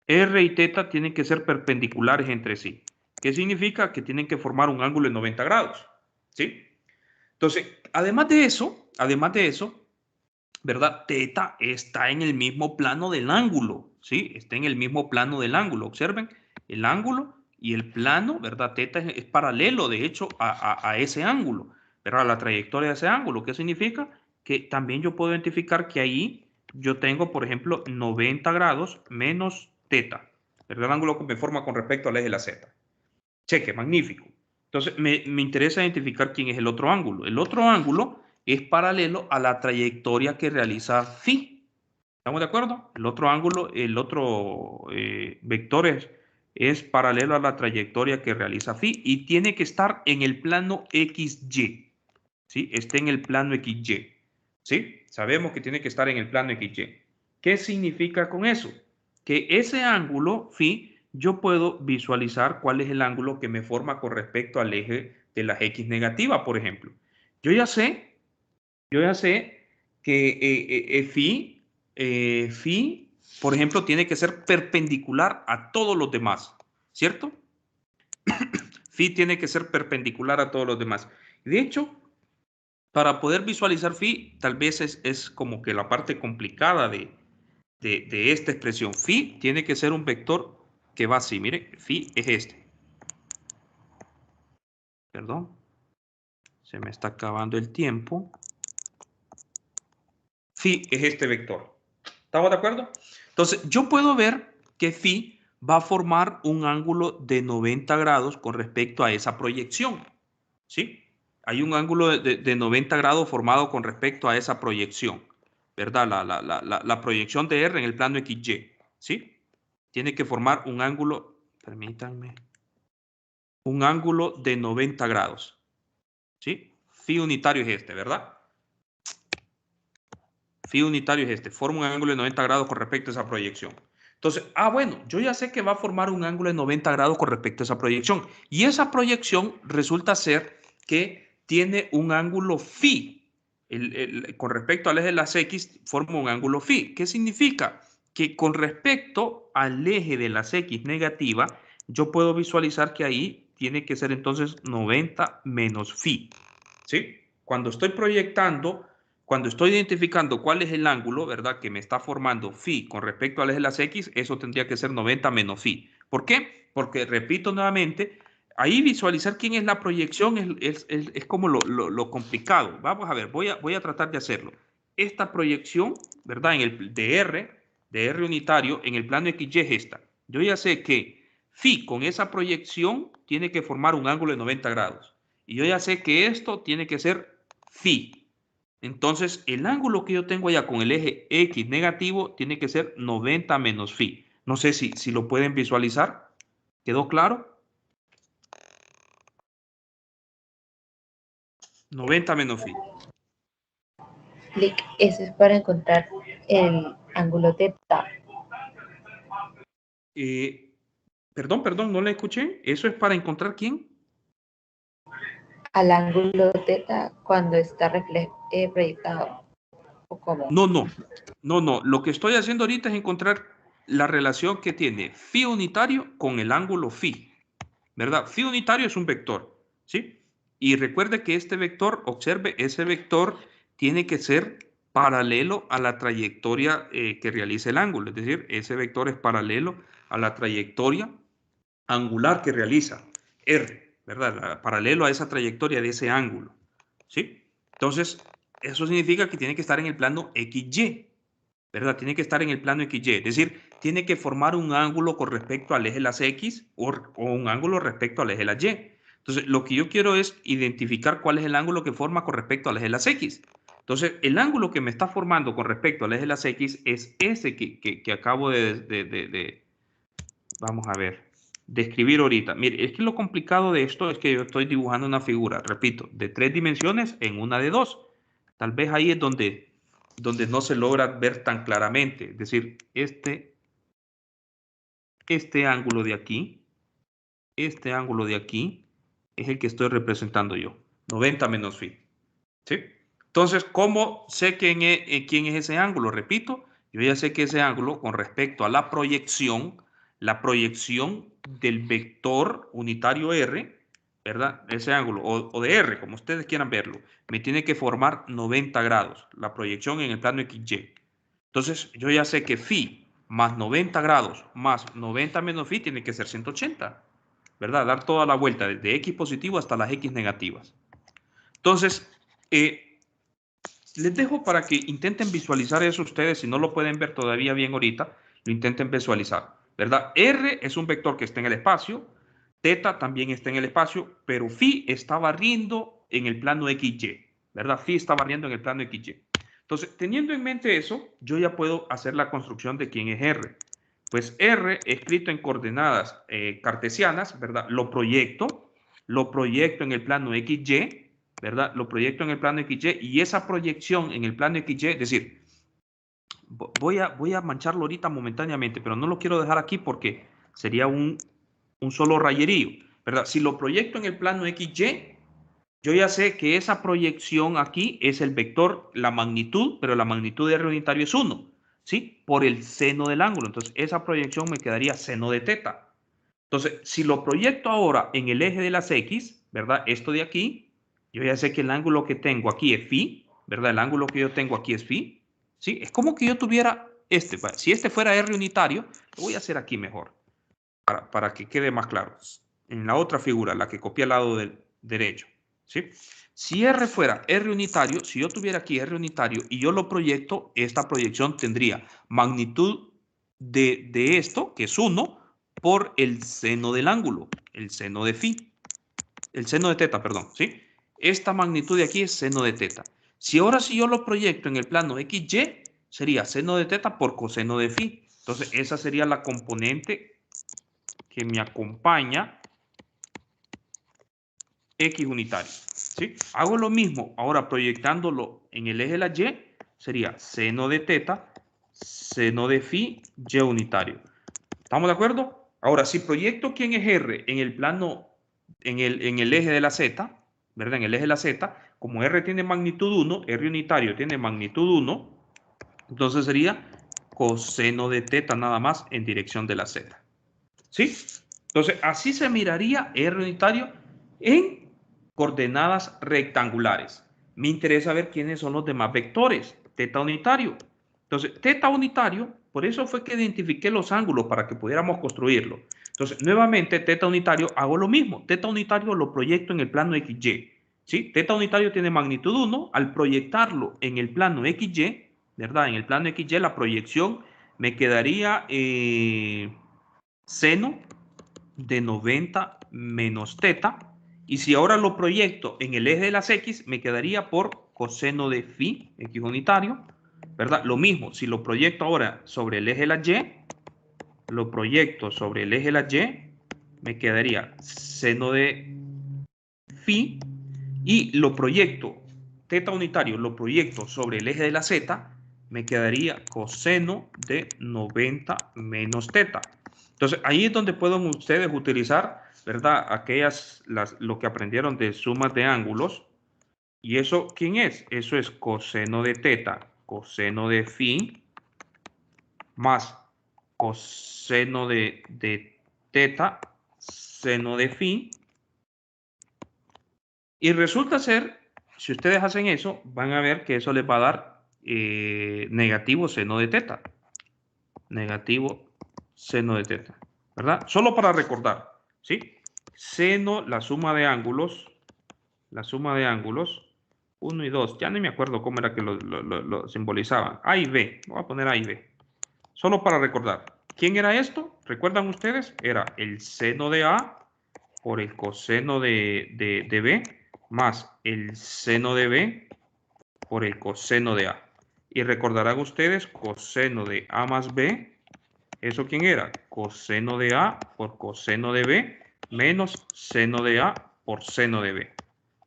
R y θ tienen que ser perpendiculares entre sí. ¿Qué significa? Que tienen que formar un ángulo de 90 grados. ¿Sí? Entonces, además de eso, ¿verdad? Θ está en el mismo plano del ángulo. ¿Sí? Está en el mismo plano del ángulo. Observen, el ángulo y el plano, ¿verdad? Θ es paralelo, de hecho, a ese ángulo, ¿verdad? A la trayectoria de ese ángulo. ¿Qué significa? Que también yo puedo identificar que ahí yo tengo, por ejemplo, 90 grados menos θ, ¿verdad? El ángulo que me forma con respecto al eje de la Z. Cheque, magnífico. Entonces, me interesa identificar quién es el otro ángulo. El otro ángulo es paralelo a la trayectoria que realiza phi. ¿Estamos de acuerdo? El otro ángulo, el otro vector es paralelo a la trayectoria que realiza phi y tiene que estar en el plano XY. ¿Sí? Está en el plano XY. ¿Sí? Sabemos que tiene que estar en el plano XY. ¿Qué significa con eso? Que ese ángulo phi, yo puedo visualizar cuál es el ángulo que me forma con respecto al eje de las X negativas, por ejemplo. Yo ya sé que phi, por ejemplo, tiene que ser perpendicular a todos los demás, ¿cierto? Phi tiene que ser perpendicular a todos los demás. De hecho, para poder visualizar phi, tal vez es como que la parte complicada de esta expresión. Phi tiene que ser un vector que va así. Mire, phi es este. Perdón. Se me está acabando el tiempo. Phi es este vector. ¿Estamos de acuerdo? Entonces, yo puedo ver que phi va a formar un ángulo de 90 grados con respecto a esa proyección. ¿Sí? Hay un ángulo de 90 grados formado con respecto a esa proyección, ¿verdad? La proyección de R en el plano XY, ¿sí? Tiene que formar un ángulo, permítanme, un ángulo de 90 grados, ¿sí? Phi unitario es este, ¿verdad? Phi unitario es este, forma un ángulo de 90 grados con respecto a esa proyección. Entonces, bueno, yo ya sé que va a formar un ángulo de 90 grados con respecto a esa proyección. Y esa proyección resulta ser que tiene un ángulo phi. Con respecto al eje de las X, forma un ángulo phi. ¿Qué significa? Que con respecto al eje de las X negativa, yo puedo visualizar que ahí tiene que ser entonces 90 menos phi. ¿Sí? Cuando estoy identificando cuál es el ángulo, ¿verdad? Que me está formando phi con respecto al eje de las X, eso tendría que ser 90 menos phi. ¿Por qué? Porque, repito nuevamente, ahí visualizar quién es la proyección es como lo complicado. Vamos a ver, voy a tratar de hacerlo. Esta proyección, ¿verdad? De R unitario, en el plano XY es esta. Yo ya sé que phi con esa proyección tiene que formar un ángulo de 90 grados. Y yo ya sé que esto tiene que ser phi. Entonces, el ángulo que yo tengo allá con el eje X negativo tiene que ser 90 menos phi. No sé si lo pueden visualizar. ¿Quedó claro? 90 menos phi. Clic, eso es para encontrar el ángulo θ. Perdón, no le escuché. ¿Eso es para encontrar quién? Al ángulo θ cuando está proyectado. ¿O cómo? No. Lo que estoy haciendo ahorita es encontrar la relación que tiene phi unitario con el ángulo phi. ¿Verdad? Phi unitario es un vector, ¿sí? Y recuerde que este vector, observe, ese vector tiene que ser paralelo a la trayectoria que realiza el ángulo. Es decir, ese vector es paralelo a la trayectoria angular que realiza R, ¿verdad? Paralelo a esa trayectoria de ese ángulo, ¿sí? Entonces, eso significa que tiene que estar en el plano XY, ¿verdad? Tiene que estar en el plano XY, es decir, tiene que formar un ángulo con respecto al eje de las X o un ángulo respecto al eje de las Y. Entonces, lo que yo quiero es identificar cuál es el ángulo que forma con respecto al eje de las X. Entonces, el ángulo que me está formando con respecto al eje de las X es ese que acabo vamos a ver, de escribir ahorita. Mire, es que lo complicado de esto es que yo estoy dibujando una figura, repito, de 3 dimensiones en una de 2. Tal vez ahí es donde no se logra ver tan claramente. Es decir, este ángulo de aquí, es el que estoy representando yo. 90 menos phi. ¿Sí? Entonces, ¿cómo sé quién es ese ángulo? Repito, yo ya sé que ese ángulo con respecto a la proyección la proyección del vector unitario R, ¿verdad? Ese ángulo, o de R, como ustedes quieran verlo, me tiene que formar 90 grados, la proyección en el plano XY. Entonces, yo ya sé que phi más 90 grados más 90 menos phi tiene que ser 180, ¿verdad? Dar toda la vuelta desde X positivo hasta las X negativas. Entonces, les dejo para que intenten visualizar eso ustedes, si no lo pueden ver todavía bien ahorita, lo intenten visualizar, ¿verdad? R es un vector que está en el espacio, teta también está en el espacio, pero phi está barriendo en el plano XY, ¿verdad? Phi está barriendo en el plano XY. Entonces, teniendo en mente eso, yo ya puedo hacer la construcción de quién es R. Pues R, escrito en coordenadas cartesianas, ¿verdad? Lo proyecto en el plano XY, ¿verdad? Lo proyecto en el plano XY y esa proyección en el plano XY, es decir, voy a mancharlo ahorita momentáneamente, pero no lo quiero dejar aquí porque sería un solo rayerío, ¿verdad? Si lo proyecto en el plano XY, yo ya sé que esa proyección aquí es el vector, la magnitud, pero la magnitud de R unitario es 1, ¿sí? Por el seno del ángulo. Entonces, esa proyección me quedaría seno de teta. Entonces, si lo proyecto ahora en el eje de las X, ¿verdad? Esto de aquí, yo ya sé que el ángulo que tengo aquí es phi, ¿verdad? El ángulo que yo tengo aquí es phi, ¿sí? Es como que yo tuviera este. Si este fuera R unitario, lo voy a hacer aquí mejor, para que quede más claro. En la otra figura, la que copié al lado del derecho, ¿sí? Si R fuera R unitario, si yo tuviera aquí R unitario y yo lo proyecto, esta proyección tendría magnitud de esto, que es 1, por el seno del ángulo, el seno de phi, el seno de teta, perdón, ¿sí? Esta magnitud de aquí es seno de teta. Si yo lo proyecto en el plano XY, sería seno de teta por coseno de phi. Entonces, esa sería la componente que me acompaña X unitario, ¿sí? Hago lo mismo, ahora proyectándolo en el eje de la Y, sería seno de teta, seno de phi, Y unitario. ¿Estamos de acuerdo? Ahora, si proyecto quién es R en el plano, en el eje de la Z, ¿verdad? En el eje de la Z, como R tiene magnitud 1, R unitario tiene magnitud 1, entonces sería coseno de teta nada más en dirección de la Z. ¿Sí? Entonces, así se miraría R unitario en coordenadas rectangulares. Me interesa ver quiénes son los demás vectores. Teta unitario. Entonces, teta unitario, por eso fue que identifiqué los ángulos para que pudiéramos construirlo. Entonces, nuevamente, teta unitario, hago lo mismo. Teta unitario lo proyecto en el plano XY. ¿Sí? Teta unitario tiene magnitud 1. Al proyectarlo en el plano XY, ¿verdad? En el plano XY, la proyección me quedaría seno de 90 menos teta. Y si ahora lo proyecto en el eje de las X, me quedaría por coseno de phi, X unitario, ¿verdad? Lo mismo, si lo proyecto ahora sobre el eje de la Y, lo proyecto sobre el eje de la Y, me quedaría seno de phi. Y lo proyecto, teta unitario, lo proyecto sobre el eje de la Z, me quedaría coseno de 90 menos teta. Entonces, ahí es donde pueden ustedes utilizar, ¿verdad? Lo que aprendieron de sumas de ángulos. ¿Y eso quién es? Eso es coseno de teta, coseno de phi, más coseno de teta, seno de phi. Y resulta ser, si ustedes hacen eso, van a ver que eso les va a dar negativo seno de teta. Negativo seno de teta, ¿verdad? Solo para recordar, ¿sí? Seno, la suma de ángulos, 1 y 2, ya no me acuerdo cómo era que lo simbolizaban. A y B, voy a poner A y B. Solo para recordar. ¿Quién era esto? ¿Recuerdan ustedes? Era el seno de A por el coseno de B más el seno de B por el coseno de A. Y recordarán ustedes, coseno de A más B, ¿eso quién era? Coseno de A por coseno de B menos seno de A por seno de B,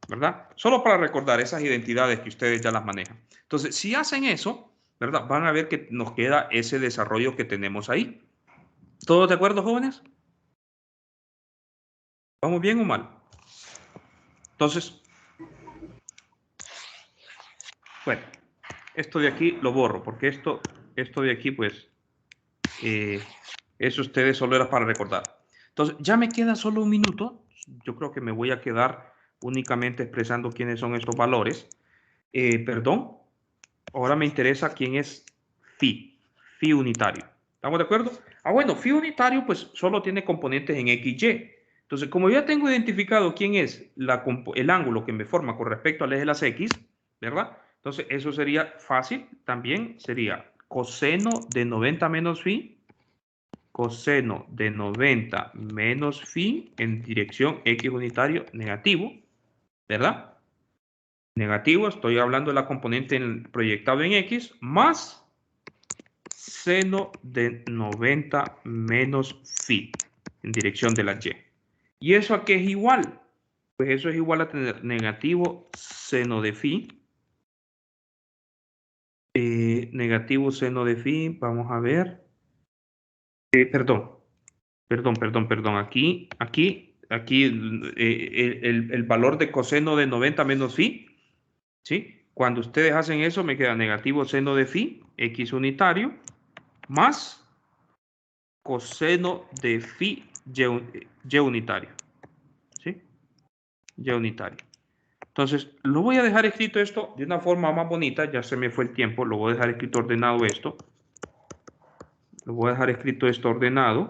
¿verdad? Solo para recordar esas identidades que ustedes ya las manejan. Entonces, si hacen eso, ¿verdad? Van a ver que nos queda ese desarrollo que tenemos ahí. ¿Todos de acuerdo, jóvenes? ¿Vamos bien o mal? Entonces, bueno, esto de aquí lo borro, porque esto de aquí, pues, Eso ustedes solo era para recordar. Entonces, ya me queda solo un minuto. Yo creo que me voy a quedar únicamente expresando quiénes son estos valores. Perdón. Ahora me interesa quién es phi. Phi unitario. ¿Estamos de acuerdo? Bueno, phi unitario pues solo tiene componentes en x, y. Entonces, como ya tengo identificado quién es el ángulo que me forma con respecto al eje de las x, ¿verdad? Entonces, eso sería fácil. También sería coseno de 90 menos phi. Coseno de 90 menos phi en dirección x unitario negativo, ¿verdad? Negativo, estoy hablando de la componente proyectado en x, más seno de 90 menos phi en dirección de la y. ¿Y eso a qué es igual? Pues eso es igual a tener negativo seno de phi. Negativo seno de phi, vamos a ver. Perdón. Aquí el valor de coseno de 90 menos phi, ¿sí? Cuando ustedes hacen eso, me queda negativo seno de phi, x unitario, más coseno de phi, y unitario, ¿sí? Y unitario. Entonces, lo voy a dejar escrito esto de una forma más bonita, ya se me fue el tiempo, lo voy a dejar escrito ordenado esto. Lo voy a dejar escrito esto ordenado.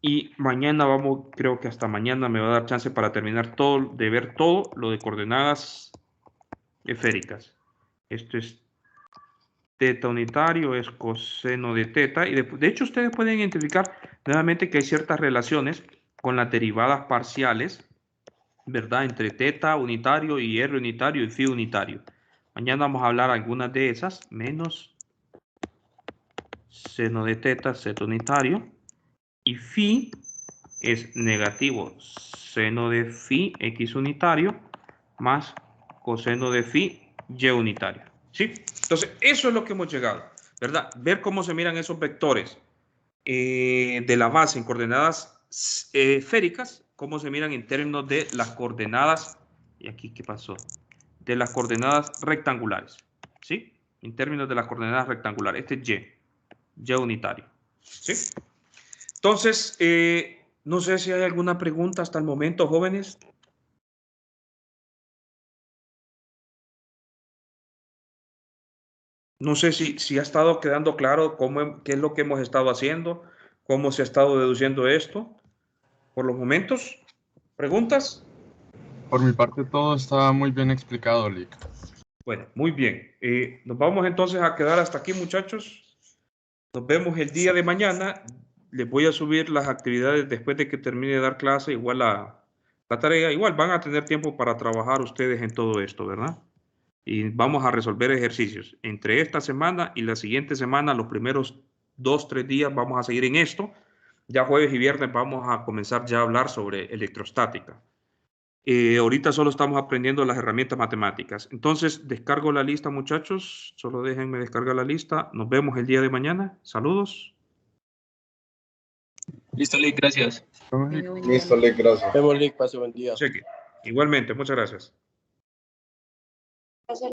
Y mañana vamos, creo que hasta mañana me va a dar chance para terminar todo, de ver todo lo de coordenadas esféricas. Esto es teta unitario, es coseno de teta. Y de hecho ustedes pueden identificar nuevamente que hay ciertas relaciones con las derivadas parciales, ¿verdad? Entre teta unitario y r unitario y phi unitario. Mañana vamos a hablar algunas de esas, menos seno de teta, seno unitario. Y phi es negativo seno de phi x unitario más coseno de phi y unitario. ¿Sí? Entonces, eso es lo que hemos llegado, ¿verdad? Ver cómo se miran esos vectores de la base en coordenadas esféricas, cómo se miran en términos de las coordenadas, y aquí, ¿qué pasó? De las coordenadas rectangulares, ¿sí? En términos de las coordenadas rectangulares. Este es y unitario, ¿sí? Entonces, no sé si hay alguna pregunta hasta el momento, jóvenes. No sé si ha estado quedando claro qué es lo que hemos estado haciendo, cómo se ha estado deduciendo esto. Por los momentos, ¿preguntas? Por mi parte, todo está muy bien explicado, Lick. Bueno, muy bien. Nos vamos entonces a quedar hasta aquí, muchachos. Nos vemos el día de mañana. Les voy a subir las actividades después de que termine de dar clase, igual la tarea. Igual van a tener tiempo para trabajar ustedes en todo esto, ¿verdad? Y vamos a resolver ejercicios. Entre esta semana y la siguiente semana, los primeros 2-3 días vamos a seguir en esto. Ya jueves y viernes vamos a comenzar ya a hablar sobre electrostática. Ahorita solo estamos aprendiendo las herramientas matemáticas. Entonces, descargo la lista, muchachos. Solo déjenme descargar la lista. Nos vemos el día de mañana. Saludos. Listo, Lick, gracias. Tenga buen día. Listo, Lick, gracias. Vemos, Lick, pase buen día. Cheque. Igualmente, muchas gracias.